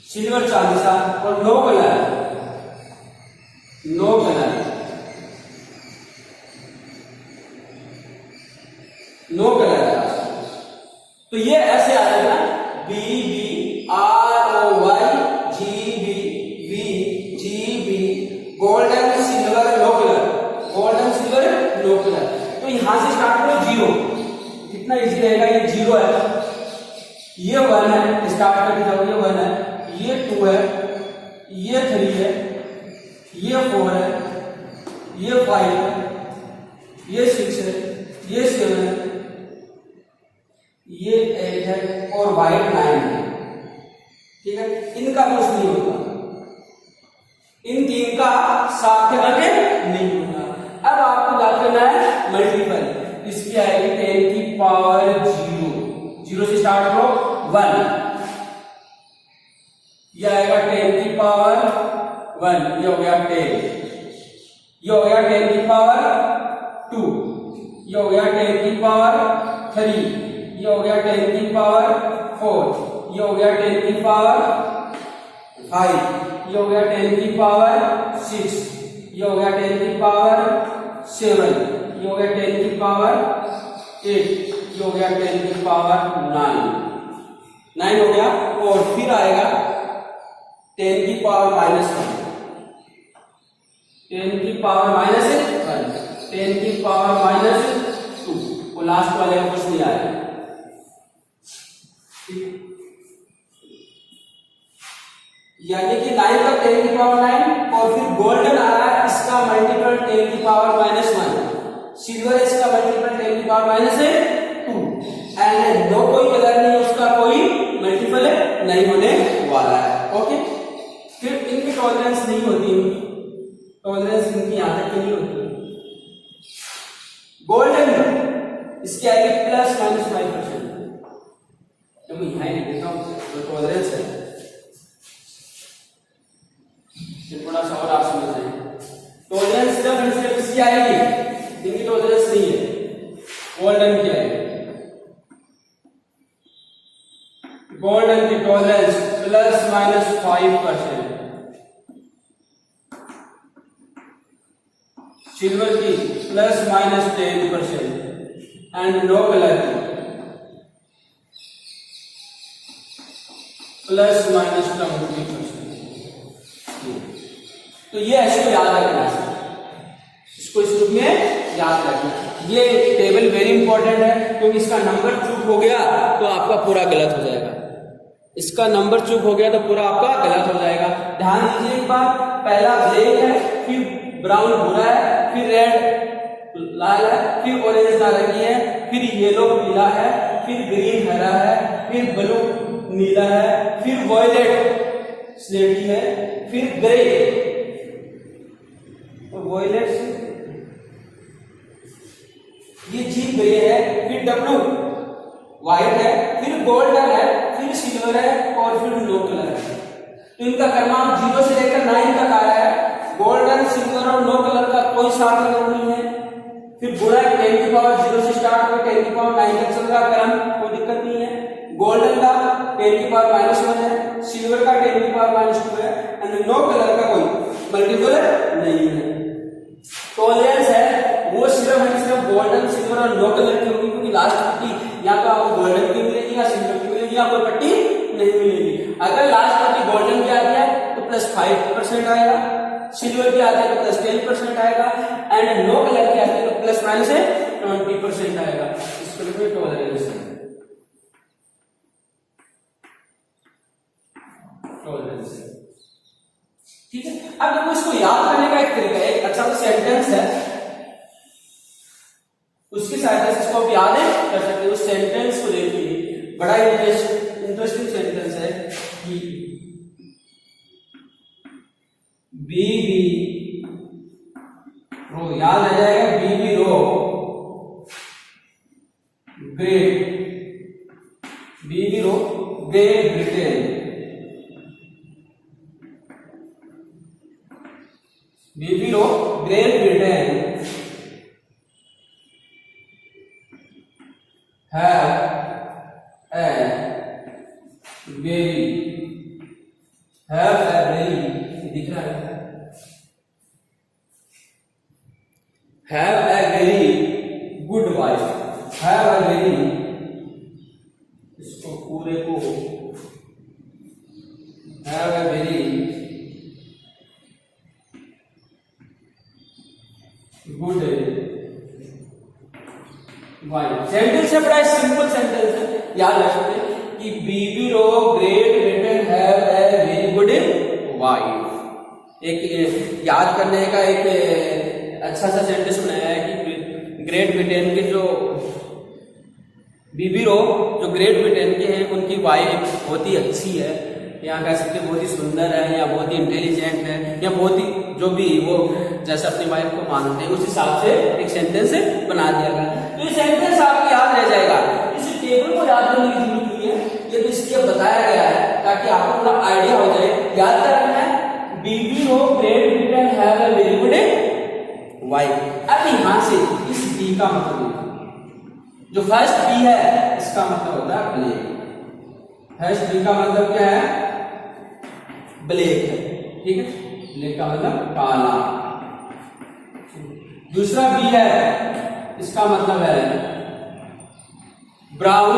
सिल्वर चांदी सा। और no colour, no colour, no colour है। तो ये ऐसे आ जाएगा, B B R O Y, G B B G B, golden silver no colour, golden silver no colour. तो यहां से स्टार्ट करो जीरो, कितना इजी रहेगा। ये जीरो है, ये 1 है, स्टार्ट करके जाओ, ये 1 है, ये 2 है, ये 3 है, ये 4 है, ये 5 है, ये 6 है, ये 7 है, ये 8 है, और वाइट 9 है। ठीक है, इनका कुछ नहीं होता, इन तीन का साथ नहीं होगा। अब आपको याद करना है मल्टीपल, इसकी आएगी 10 की पावर 0, 0 से स्टार्ट करो 1, यह आएगा 10 की पावर 1, ये हो गया 10, ये हो गया 10 की पावर 2, ये हो गया 10 की पावर 3, ये हो गया 10 की पावर 4, ये हो गया 10 की पावर 5, ये हो गया 10 की पावर 6, ये हो गया 10 की पावर 7, ये हो गया 10 की पावर 8, ये हो गया 10 की पावर 9 हो गया। और फिर आएगा 10 की पावर -1, 10 की पावर -1, 10 की पावर -2, और लास्ट वाले का कुछ नहीं आया। यानी कि 9 का 10 की पावर 9, और फिर गोल्डन आ रहा है इसका मल्टीपल 10 की पावर -1, सिल्वर इसका मल्टीपल 10 की पावर -2, एंड नो कोई कलर नहीं, उसका कोई मल्टीपल नहीं होने वाला है। ओके, फिर इनकी टॉलरेंस नहीं होती, टॉलरेंस इनकी यहां तक नहीं होती। गोल्डन इसकी आएगी +-5%, तो मैं यहां लिख देता हूं तो टॉलरेंस है, थोड़ा सा और आप समझ जाए। टॉलरेंस जब इसकी आएगी, इनकी टॉलरेंस नहीं है, गोल्डन की आएगी। गोल्डन की टॉलरेंस +-5%, सिल्वर की +-10%, एंड नो कलर की +-20%। तो ये ऐसे याद रखना है, इसको इस रूप में याद रखना। ये टेबल वेरी इंपॉर्टेंट है, क्योंकि इसका नंबर चूक हो गया तो आपका पूरा गलत हो जाएगा, इसका नंबर चूक हो गया तो पूरा आपका गलत हो जाएगा। ध्यान दीजिए एक बात, पहला ब्लैक है, फिर ब्राउन भूरा है, फिर रेड लाल है, फिर ऑरेंज नारंगी है, फिर येलो पीला है, फिर ग्रीन हरा है, फिर ब्लू नीला है, फिर वॉयलेट स्लेटी है, फिर ग्रे और वॉयलेट ये जी ग्रे है, फिर डब्लू व्हाइट है, फिर गोल्डन है, फिर सिल्वर है, और फिर नो कलर है। तो इनका क्रमांक 0 से लेकर 9 तक आ रहा है। गोल्डन, सिल्वर और नो कलर का कोई साथ कलर नहीं है। फिर बुरा 10 की पावर 0 से स्टार्ट होकर 10 की पावर 9 तक चल रहा क्रम, कोई दिक्कत नहीं है। गोल्डन का 10 की पावर -1 है, सिल्वर का 10 की पावर -2 है, एंड नो कलर का कोई मल्टीपल नहीं है। टॉलरेंस है वो सिर्फ गोल्डन, सिल्वर और नो कलर की होगी, क्योंकि लास्ट पट्टी या तो आपको गोल्डन की मिलेगी या सिल्वर की मिलेगी, या कोई पट्टी नहीं मिलेगी। अगर लास्ट पट्टी गोल्डन की आती है तो +5% आएगा, सिल्वर की आती है तो +10% आएगा, एंड नो कलर की आती है तो +-20% आएगा। इसको लिखो टॉलरेंस है, टॉलरेंस है, ठीक है। अब देखो इसको याद करने का एक तरीका है, एक अच्छा सा सेंटेंस है, उसकी सहायता से इसको आप याद कर सकते हो। उस सेंटेंस को देखिए, बड़ा इंटरेस्टिंग सेंटेंस है कि बीबी रो, याद आ जाएगा, B B row great, B B row Great Britain, Bibi row Great Britain have a very दिख रहा है, have a very good wife, have a very, इसको पूरे को have a very good wife. Sentence है बड़ा सिंपल सेंटेंस है, याद रख सकते हैं कि बीबी रो Great Britain have a very good wife. एक याद करने का एक अच्छा सा सेंटेंस बनाया है कि ग्रेट ब्रिटेन के जो बीबी रो जो ग्रेट ब्रिटेन के हैं उनकी वाइफ बहुत ही अच्छी है, यहाँ कह सकते बहुत ही सुंदर है, या बहुत ही इंटेलिजेंट है, या बहुत ही जो भी वो जैसे अपनी वाइफ को मानते हैं उस हिसाब से एक सेंटेंस बना दिया गया। तो ये सेंटेंस आपको याद रह जाएगा, इस टेबल को याद करने की जरूरत नहीं है, ये तो इसलिए बताया गया है ताकि आपको पूरा आइडिया हो जाए। याद करना है B B row Great Britain have a very good wife. अब यहां से इस बी का मतलब, जो फर्स्ट बी है इसका मतलब होता है ब्लैक। फर्स्ट बी का मतलब क्या है? ब्लैक है, ठीक है, ब्लैक का मतलब काला। दूसरा बी है, इसका मतलब है ब्राउन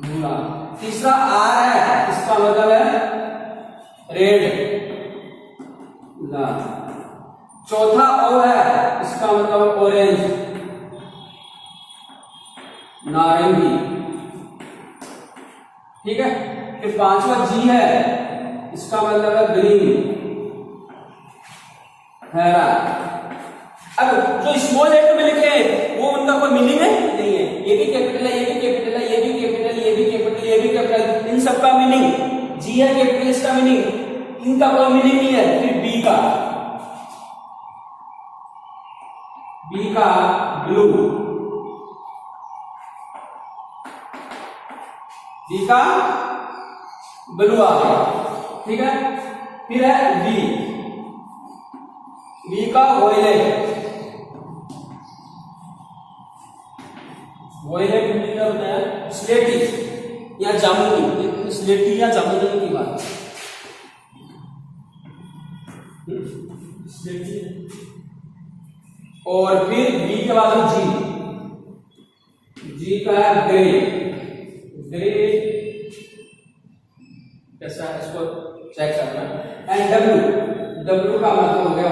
भूरा। तीसरा आर है, इसका मतलब है रेड लाल। चौथा ओ है, इसका मतलब ऑरेंज नारंगी, ठीक है। फिर पांचवा जी है, इसका मतलब है ग्रीन हरा। अब जो स्मॉल लेटर में लिखे हैं वो उनका कोई मीनिंग है नहीं है, ये भी कैपिटल है, ये भी कैपिटल है, ये भी कैपिटल, ये भी कैपिटल, ये भी कैपिटल, इन सब का मीनिंग जी है कैपिटल, इसका मीनिंग, इनका कोई मीनिंग नहीं है। फिर बी का ब्लू, बी का ब्लू आ गया, ठीक है। फिर है बी का वॉयलेट, वॉयलेट क्या होता है, स्लेटी या जामुनी, स्लेटी या जामुनी की बात, स्लेटी। और फिर बी के बाद जी का है ग्रे कैसा है इसको चेक करना। एंड डब्ल्यू का मतलब हो गया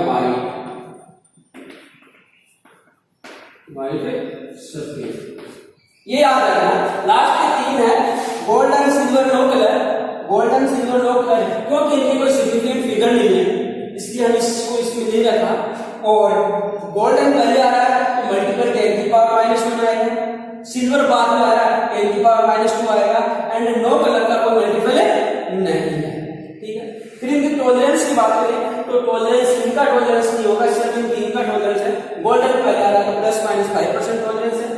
वाइट सफेद, ये याद रखना। लास्ट के तीन है golden silver no colour, golden silver no colour क्योंकि इनकी कोई सिग्निफिकेंट फिगर नहीं है इसलिए हम इसको इसमें नहीं रखा। और गोल्डन पहले आ रहा है तो मल्टीपल के n की पावर -1 आएगा, सिल्वर बाद में आ रहा है n की पावर -2 आएगा, एंड नो कलर का कोई मल्टीपल नहीं है, ठीक है। फिर इनकी टॉलरेंस की बात करें तो टॉलरेंस, इनका टॉलरेंस नहीं होगा, सिर्फ इन तीन का टॉलरेंस है। गोल्डन पहले आ रहा है तो ±5% टॉलरेंस है,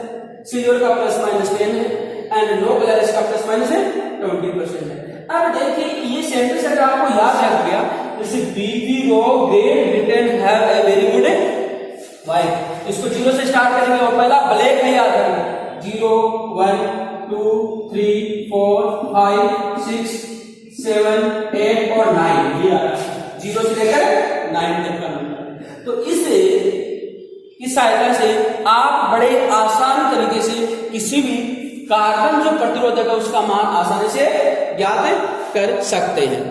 सिल्वर का ±10 है, एंड नो कलर इसका ±20% है। अब देखिए ये सेंटेंस अगर आपको याद रख गया, जैसे B B row Great Britain have a very good wife, इसको 0 से स्टार्ट करेंगे और पहला ब्लैक है याद रखना, 0 1 2 3 4 5 6 7 8 और 9, ये आ रहा है 0 से लेकर 9 तक का नंबर। तो इस सहायता से आप बड़े आसान तरीके से किसी भी कार्बन जो प्रतिरोधक है उसका मान आसानी से ज्ञात कर सकते हैं।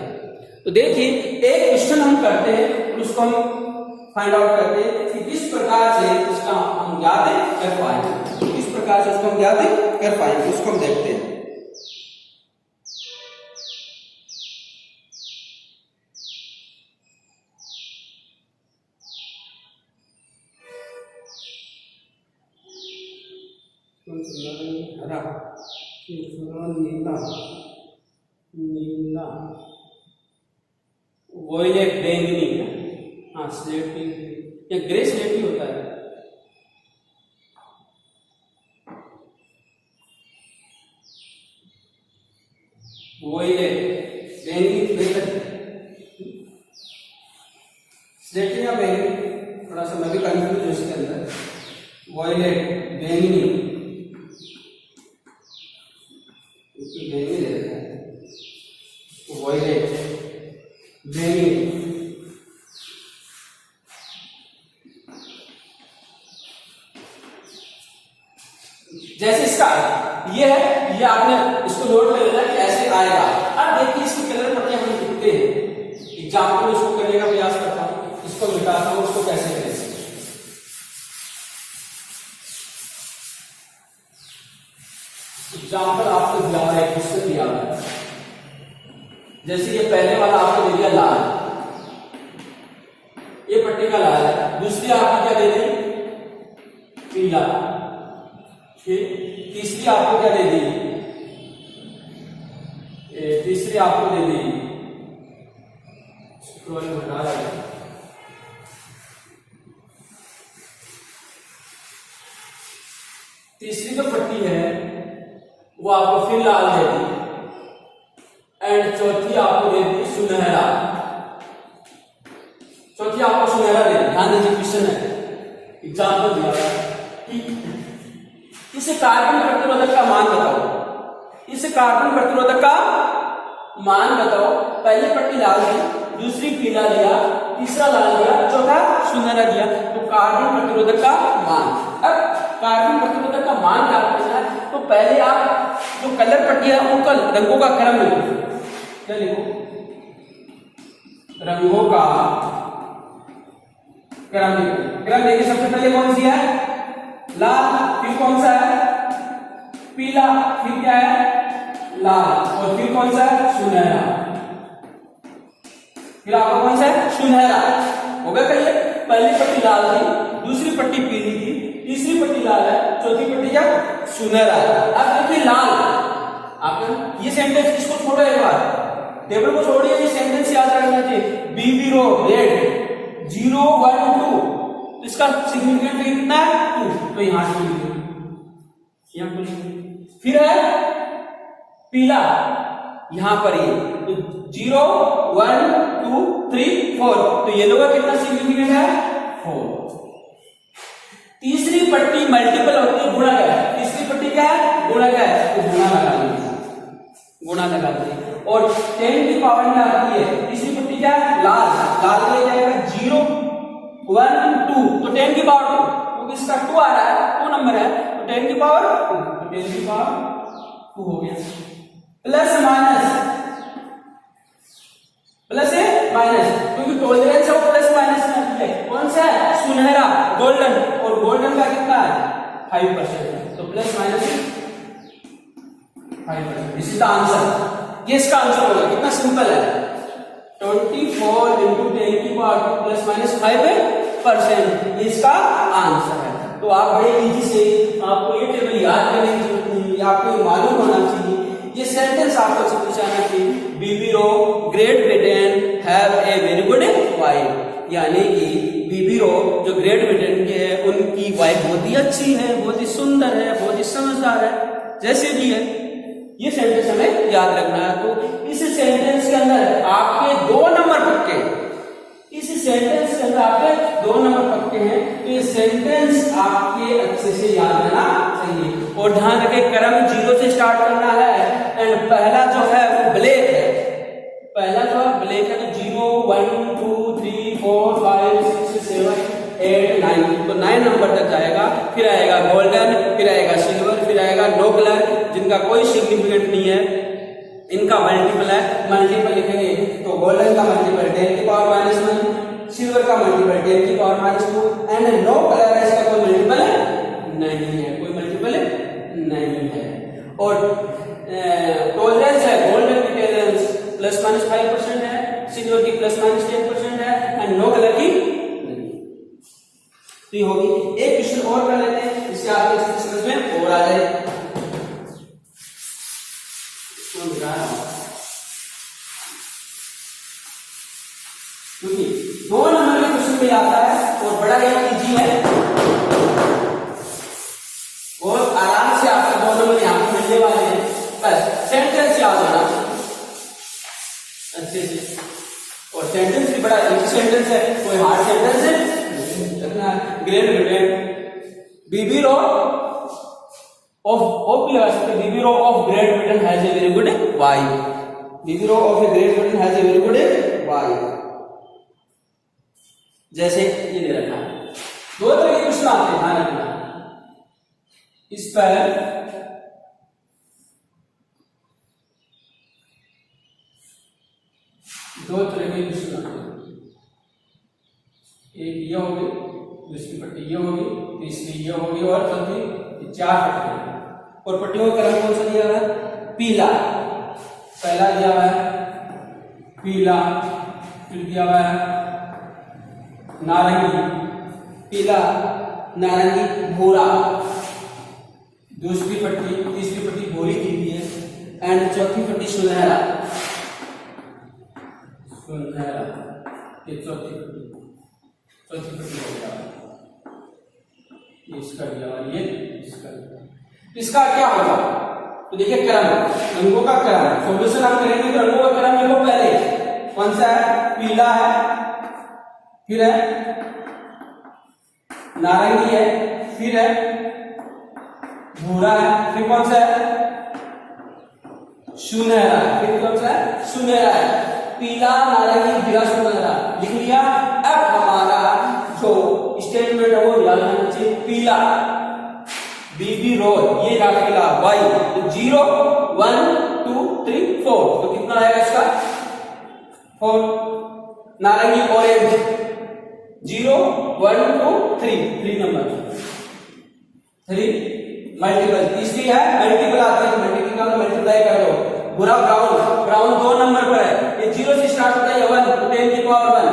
तो देखिए एक क्वेश्चन हम करते हैं, उसको हम फाइंड आउट करते हैं कि किस प्रकार से इसका हम ज्ञात कर पाएंगे, किस प्रकार से उसको हम ज्ञात कर पाएंगे, उसको हम देखते हैं। हरा, नीला, वॉयलेट बैंगनी, हाँ स्लेटी या ग्रे स्लेटी होता है, वॉयलेट बैंगनी, स्लेटी या बैंगनी, थोड़ा सा मैं भी कंफ्यूज हूँ इसके अंदर। वॉयलेट बैंगनी वॉयलेट बैंगनी, जैसे इसका ये है, ये आपने इसको नोट कर लेना कि ऐसे आएगा। अब देखिए इसकी कलर पट्टियां हमें दिखते हैं, एग्जाम्पल इसको करने का प्रयास करता हूं, इसको मिटाता हूं, उसको कैसे करें। एग्जाम्पल आपको दिया है, क्वेश्चन दिया है, जैसे ये पहले वाला आपको दे दिया लाल, ये पट्टी का लाल है, दूसरी आपको क्या दे दी पीला, तीसरी आपको क्या दे दी, तीसरी आपको दे दी हटा रहा है, तीसरी जो पट्टी है वो आपको फिर लाल दे दी, एंड चौथी आपको दे दी सुनहरा, चौथी आपको सुनहरा दे दी। ध्यान दीजिए क्वेश्चन है, एग्जाम्पल दिया है, इस कार्बन प्रतिरोधक का मान बताओ, इस कार्बन प्रतिरोधक का मान बताओ। पहली पट्टी लाल दी, दूसरी पीला दिया, तीसरा लाल दिया, चौथा सुनहरा दिया, तो कार्बन प्रतिरोधक का मान। अब कार्बन प्रतिरोधक का मान ज्ञात करना है तो पहले आप जो कलर पट्टी है उनका रंगों का क्रम लिखो। क्या लिखो? रंगों का क्रम लिखो। क्रम देखिए सबसे पहले कौन सी है? लाल, फिर कौन सा है? पीला, फिर क्या है? लाल, और फिर कौन सा है? सुनहरा। फिर आपका कौन सा है? सुनहरा। हो गया कहिए? पहली पट्टी लाल थी, दूसरी पट्टी पीली थी, तीसरी पट्टी लाल है, चौथी पट्टी क्या? सुनहरा। अब देखिए लाल, आप ये सेंटेंस इसको छोड़ो एक बार, टेबल को छोड़िए, ये सेंटेंस याद रखना चाहिए। बीबी रो रेड 0 1 2, तो इसका सिग्निफिकेंट कितना है? 2, तो यहां से फिर है पीला, यहां पर ये तो 0 1 2 3 4, तो येलो का कितना सिग्निफिकेंट है? 4। तीसरी पट्टी मल्टीपल होती है, गुणा है। तीसरी पट्टी क्या है? गुणा है, तो गुणा लगा दीजिए, गुणा लगा दीजिए। और 10 की पावर में आती है तीसरी पट्टी क्या है? लाल, लाल में जाएगा 0 1 2, तो 10 की पावर 2, क्योंकि इसका 2 आ रहा है, 2 नंबर है, तो 10 की पावर 2, तो 10 की पावर 2 हो गया। प्लस माइनस, प्लस है माइनस, क्योंकि टॉलरेंस है वो प्लस माइनस में है। कौन सा है? सुनहरा, गोल्डन, और गोल्डन का कितना है? 5% है, तो plus minus 5%। This is the answer. ये इसका आंसर होगा। कितना सिंपल है, 24 into 10 की पावर प्लस माइनस 5%, इसका आंसर है। तो आप बड़े इजी से, आपको ये टेबल याद करने की जरूरत नहीं, आपको मालूम होना चाहिए। ये सेंटेंस आपको समझाना चाहिए, B B row Great Britain have a very good wife, यानी कि बीबी रो जो ग्रेट ब्रिटेन के है उनकी वाइफ बहुत ही अच्छी है, बहुत ही सुंदर है, बहुत ही समझदार है, जैसे भी है। ये सेंटेंस हमें याद रखना है। तो इस सेंटेंस के अंदर आपके 2 नंबर पक्के, इस सेंटेंस के अंदर आपके 2 नंबर पक्के हैं, तो ये सेंटेंस आपके अच्छे से याद रहना चाहिए। और ध्यान रखें, क्रम 0 से स्टार्ट करना है, एंड पहला जो है वो ब्लैक है, पहला जो है ब्लैक है, तो 0 1 2 3 4 5 6 7 8 9, तो 9 नंबर तक जाएगा। फिर आएगा गोल्डन, फिर आएगा सिल्वर, फिर आएगा नो कलर, जिनका कोई सिग्निफिकेंट नहीं है, इनका मल्टीपल है। मल्टीपल लिखेंगे तो गोल्डन का मल्टीपल 10 की पावर -1, सिल्वर का मल्टीपल 10 की पावर -2, एंड नो कलर है, इसका कोई मल्टीपल नहीं है, कोई मल्टीपल नहीं है। और टॉलरेंस है, गोल्डन की टॉलरेंस प्लस माइनस 5% है, सिल्वर की प्लस माइनस 10% है, एंड नो कलर की नहीं। तो ये होगी। एक क्वेश्चन और कर लेते हैं, इससे आपके समझ में और आ जाए। क्योंकि 2 नंबर के क्वेश्चन में आता है और बड़ा ही इजी है, और आराम से आपको 2 नंबर यहां पर मिलने वाले हैं। बस सेंटेंस याद होना अच्छे से, और सेंटेंस भी बड़ा इजी सेंटेंस है, कोई हार्ड सेंटेंस है रखना। Great Britain, Bibi row of लगा सकते, Bibi row of Great Britain has a very good wife, Bibi row of a Great Britain has a very good wife, जैसे ये दे रखा है। 2 तरह के क्वेश्चन आते हैं, ध्यान रखना। इस पर 2 तरह के क्वेश्चन आते हैं, एक ये होगी, दूसरी पट्टी ये होगी, तीसरी ये होगी, और चौथी 4 पट्टी। और पट्टियों का रंग कौन सा दिया हुआ है? पीला, पहला दिया हुआ है पीला, फिर दिया हुआ है नारंगी, पीला, नारंगी, भूरा, दूसरी पट्टी, तीसरी पट्टी भूरी दी हुई है, एंड चौथी पट्टी सुनहरा, सुनहरा, ये चौथी पट्टी हो गया, इसका दिया हुआ, ये इसका दिया। इसका क्या होगा? तो देखिए क्रम, रंगों का क्रम, सॉल्यूशन हम करेंगे तो रंगों का क्रम देखो, पहले कौन सा है? पीला है, फिर है नारंगी है, फिर है भूरा है, फिर कौन सा है? सुनहरा, फिर कौन सा है? सुनहरा है। पीला, नारंगी, भूरा, सुनहरा लिख लिया। अब हमारा जो स्टेटमेंट है वो याद रखना चाहिए, पीला, बीबी रोल, ये दाखिला वाई, तो 0 1 2 3 4, तो कितना आएगा इसका 4। नारंगी ऑरेंज 0 1 2 3 नंबर 3 मल्टीपल, तीसरी है मल्टीपल आती है, मल्टीपल का मल्टीप्लाई कर दो। बुरा ब्राउन, ब्राउन 2 नंबर पर है, ये 0 से स्टार्ट होता है 1, तो 10 की पावर 1,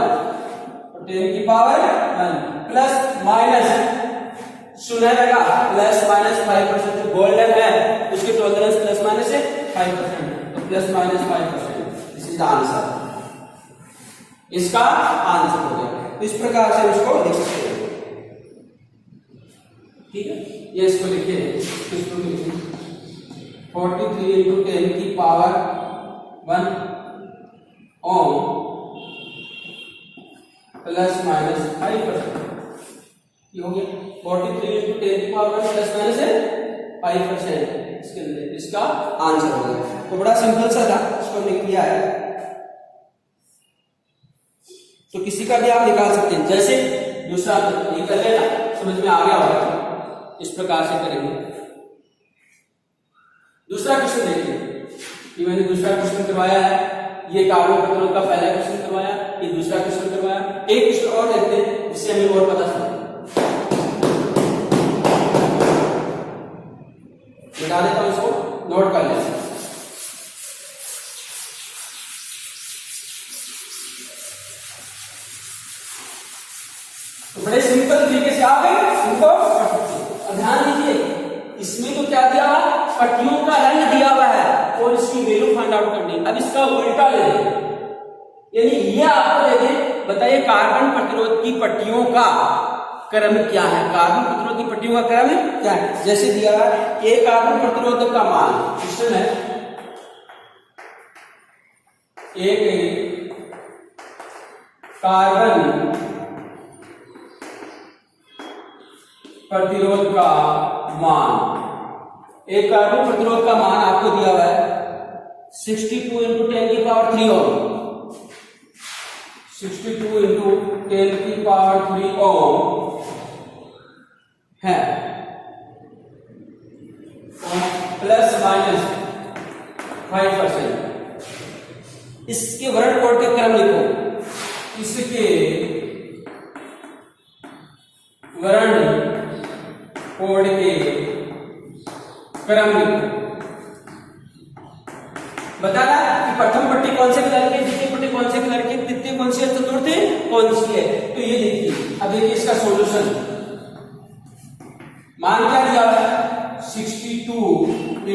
तो 10 की पावर 1 प्लस माइनस सुनहरा का प्लस माइनस 5%, जो गोल्डन है उसकी टॉलरेंस प्लस माइनस है 5%, तो plus minus 5%, this is the answer, इसका आंसर हो गया। तो इस प्रकार से इसको लिख सकते हैं, ठीक है। ये इसको लिखिए, इसको लिखिए 43 into 10 की पावर 1 ओम प्लस माइनस 5%, ये हो गया 43 into 10 की पावर 1 प्लस माइनस 5%, इसके अंदर इसका आंसर हो गया। तो बड़ा सिंपल सा था, इसको हमने किया है, तो किसी का भी आप निकाल सकते हैं। जैसे दूसरा ये कर लेना, समझ में आ गया होगा, इस प्रकार से करेंगे। दूसरा क्वेश्चन देखिए, ये मैंने दूसरा क्वेश्चन करवाया है, ये कार्बन प्रतिरोध का पहला क्वेश्चन करवाया, ये दूसरा क्वेश्चन करवाया। एक क्वेश्चन और देखते हैं जिससे हमें और पता चले, मिटा देता हूं, इसको नोट कर लेते हैं। तो बड़े सिंपल तरीके से आप इनको ध्यान दीजिए, इसमें तो क्या दिया हुआ, पट्टियों का रंग दिया हुआ है और इसकी वैल्यू फाइंड आउट करनी। अब इसका उल्टा ले लें, यानी ये आपको दे दें, बताइए कार्बन प्रतिरोध की पट्टियों का क्रम क्या है, कार्बन प्रतिरोध की पट्टियों का क्रम क्या है। जैसे दिया हुआ एक कार्बन प्रतिरोधक का मान, क्वेश्चन है एक कार्बन प्रतिरोध का मान, एक कार्बन प्रतिरोध का मान आपको दिया हुआ है 62 into 10 की पावर 3 ओम, 62 into 10 की पावर 3 ओम है, प्लस माइनस 5%। इसके वर्ण कोड के क्रम लिखो, इसके वर्ण कोड के क्रम लिखो। बताना कि प्रथम पट्टी कौन से कलर की, द्वितीय पट्टी कौन से कलर की, तृतीय कौन सी है, चतुर्थी कौन सी है। तो ये देखिए, अब देखिए इसका सॉल्यूशन, मान क्या दिया है 62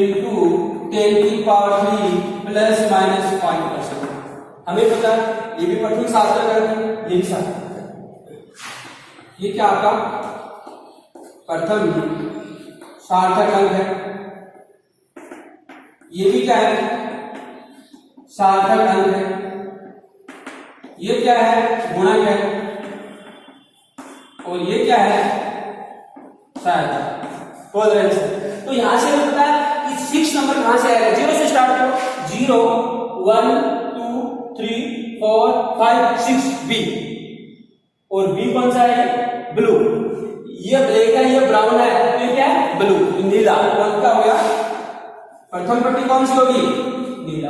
into 10 की पावर 3 प्लस माइनस 5%। हमें पता है ये भी प्रथम सार्थक अंक है, ये भी सार्थक, ये क्या आपका प्रथम सार्थक अंक है, ये भी क्या है सार्थक अंक है, ये क्या है गुणक है, और ये क्या है सहायता टॉलरेंस। तो यहां से हमें पता है कि 6 नंबर कहां से आएगा, 0 से स्टार्ट करो, 0 1 2 3 4 5 6 बी, और बी कौन सा है ब्लू, ये ब्लैक है, ये ब्राउन है, तो ये क्या है ब्लू, नीला। कौन का हो गया, प्रथम पट्टी कौन सी होगी नीला,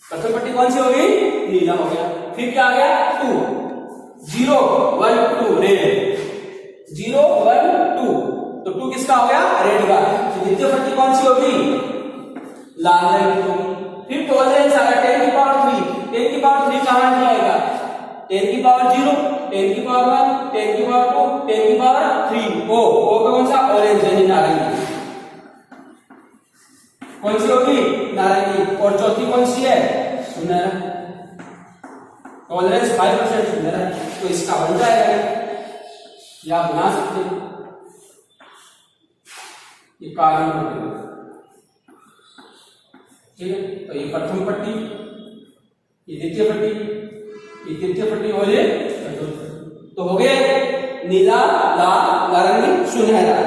प्रथम पट्टी कौन सी होगी नीला हो गया। फिर क्या आ गया 2 0 1 2 रेड, 0 1 2, तो 2 किसका हो गया रेड का। तो द्वितीय पट्टी कौन सी होगी लाल रंग की होगी। फिर टॉलरेंस आ गया 10 की पावर 3, 10 की पावर 3 कहां जाएगा, 10 की पावर 0, 10 की पावर 1, 10 की पावर 2, 10 की पावर 3, ओ का कौन सा ऑरेंज यानी नारंगी, कौन सी होगी नारंगी। और चौथी कौन सी है सुनहरा, टॉलरेंस 5% सुनहरा, तो इसका बन जाएगा, या आप बना सकते हैं ये कार्बन प्रतिरोध, ठीक है। तो ये प्रथम पट्टी, ये द्वितीय पट्टी, ये तृतीय पट्टी और ये चतुर्थ, तो हो गया नीला लाल नारंगी सुनहरा,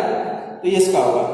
तो ये इसका होगा।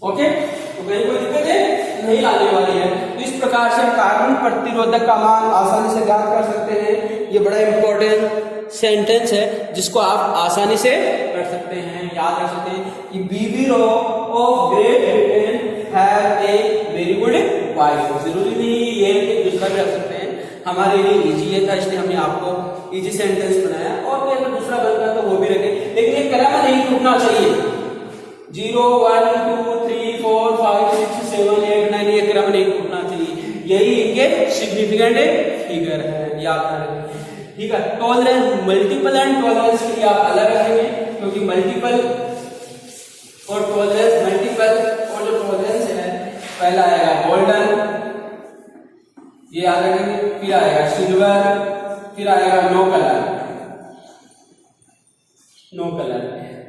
ओके, तो कहीं कोई दिक्कत है नहीं आने वाली है। तो इस प्रकार से कार्बन प्रतिरोधक का मान आसानी से ज्ञात कर सकते हैं। ये बड़ा इंपॉर्टेंट सेंटेंस है जिसको आप आसानी से कर सकते हैं, याद रख सकते हैं कि बीबी row of Great Britain have a very good wife. जरूरी नहीं ये दूसरा भी रख सकते हैं, हमारे लिए इजी ये था इसलिए हमने आपको इजी सेंटेंस बनाया। और कोई अगर दूसरा बनता तो वो भी रखें, लेकिन ये क्रम नहीं टूटना चाहिए। 0 1 2 3 4 5 6 7 8 9 ये क्रम नहीं टूटना चाहिए। यही इनके सिग्निफिकेंट फिगर है, याद रखें। ठीक है, टॉलरेंस मल्टीपल एंड टॉलरेंस के लिए आप अलग रखेंगे, क्योंकि मल्टीपल और टॉलरेंस, मल्टीपल और जो टॉलरेंस है पहला आएगा गोल्डन, ये याद रखेंगे, फिर आएगा सिल्वर, फिर आएगा no colour. No colour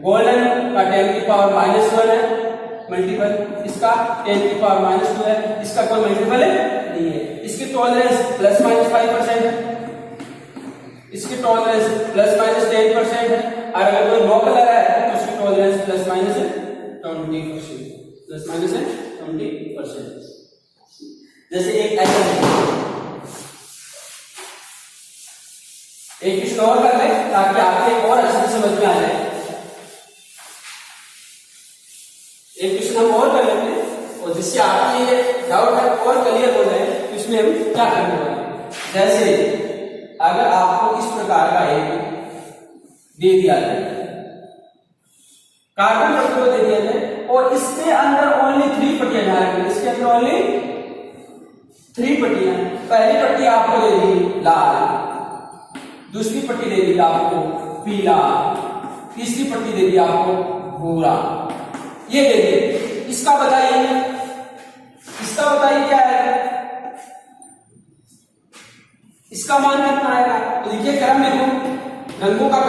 golden का 10 की पावर -1 है मल्टीपल, इसका 10 की पावर -2 है, इसका कोई मल्टीपल नहीं है। इसकी टॉलरेंस ±5% है, इसकी टॉलरेंस ±10% है। और अगर कोई नो कलर है तो उसकी टॉलरेंस ±20%। जैसे एक एटम है, एक क्वेश्चन और कर ले ताकि आपके और अच्छे से समझ में आ जाए। एक क्वेश्चन हम और कर लेते हैं और जिससे आपके ये डाउट है और क्लियर हो जाए। तो इसमें हम क्या करने वाले हैं, जैसे अगर आपको इस प्रकार का एक दे दिया जाए, कार्बन प्रतिरोध दे दिया जाए और इसके अंदर ओनली 3 पट्टियां डालेंगे, इसके अंदर ओनली 3 पट्टियां। पहली पट्टी आपको दे दी लाल, दूसरी पट्टी दे दी आपको पीला, तीसरी पट्टी दे दी आपको भूरा, ये दे दी। इसका बताइए क्या है, इसका मान कितना आएगा। तो देखिए क्रम देखो, रंगों का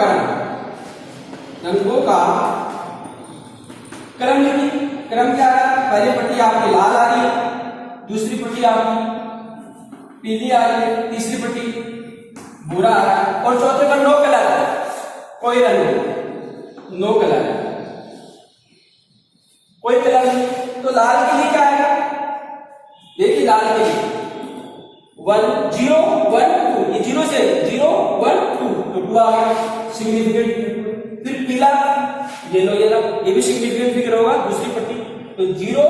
क्रम लिखिए। क्रम क्या है, पहली पट्टी आपकी लाल आ रही है, दूसरी पट्टी आपकी पीली आ रही है, तीसरी पट्टी भूरा आ रहा है और चौथे पर नो कलर है, कोई रंग नहीं, नो कलर है, कोई कलर नहीं। तो लाल के लिए क्या आएगा, देखिए लाल के लिए 1 0 1 2, ये 0 से 0 1 2 तो 2 आ गया सिग्निफिकेंट। फिर पीला येलो, ये भी सिग्निफिकेंट फिगर होगा, दूसरी पट्टी तो 0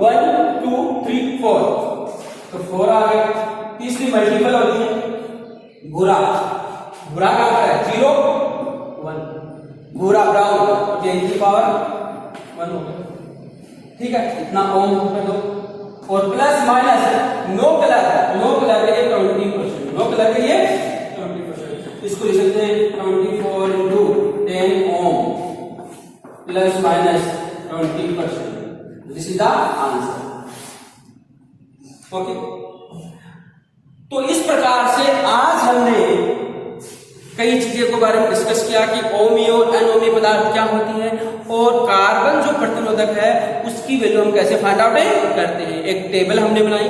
1 2 3 4 तो 4 आ गया। तीसरी मल्टीपल होती है भूरा का आता है 0 1, भूरा ब्राउन 10 की पावर 1 हो गया। ठीक है, इतना ओम कर दो और प्लस माइनस नो कलर के लिए 20%, नो कलर के लिए 20%। इसको लिख सकते हैं 24 into 10 ohm plus minus 20%। This is the answer. Okay, तो इस प्रकार से आज हमने कई चीजों के बारे में डिस्कस किया कि ओमी और अनोमी पदार्थ क्या होती है और कार्बन जो प्रतिरोधक है उसकी वैल्यू हम कैसे फाइंड आउट करते हैं। एक टेबल हमने बनाई,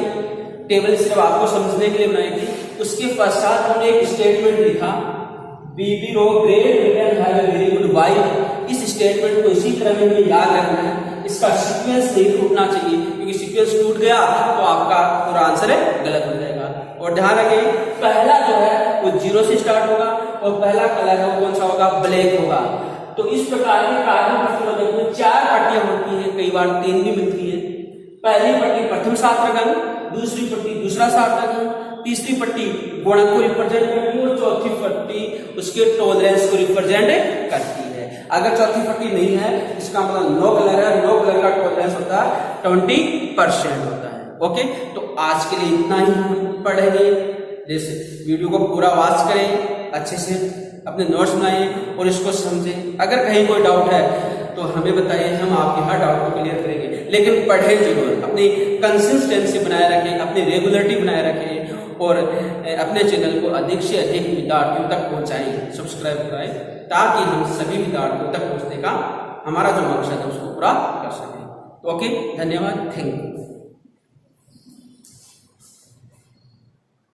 टेबल सिर्फ आपको समझने के लिए बनाई थी। उसके पश्चात हमने एक स्टेटमेंट लिखा, बीबी रो Great Britain have a very good wife. इस स्टेटमेंट को इसी क्रम में याद रखना है, इसका सीक्वेंस नहीं टूटना चाहिए, क्योंकि सीक्वेंस टूट गया तो आपका पूरा आंसर गलत हो जाएगा। और ध्यान रखें, पहला जो है वो 0 से स्टार्ट होगा और पहला कलर है वो कौन सा होगा, ब्लैक होगा। तो इस प्रकार के कार्बन प्रतिरोधक में 4 पट्टियां होती हैं, कई बार 3 भी मिलती है। पहली पट्टी प्रथम सार्थक अंक, दूसरी पट्टी दूसरा सार्थक अंक, तीसरी पट्टी गुणक को रिप्रेजेंट करती है और चौथी पट्टी उसके टॉलरेंस को रिप्रेजेंट करती है। अगर चौथी पट्टी नहीं है इसका मतलब नो कलर है, नो कलर का टॉलरेंस होता है 20% होता है। ओके, तो आज के लिए इतना ही हम पढ़ेंगे। जैसे वीडियो को पूरा वॉच करें, अच्छे से अपने नोट्स बनाएं और इसको समझें। अगर कहीं कोई डाउट है तो हमें बताइए, हम आपके हर डाउट को क्लियर करेंगे। लेकिन पढ़ें जरूर, अपनी कंसिस्टेंसी बनाए रखें, अपनी रेगुलरिटी बनाए रखें और अपने चैनल को अधिक से अधिक विद्यार्थियों तक पहुंचाएं, सब्सक्राइब कराएं, ताकि हम सभी विद्यार्थियों तक पहुंचने का हमारा जो मकसद है उसको पूरा कर सकें। ओके, धन्यवाद, थैंक यू।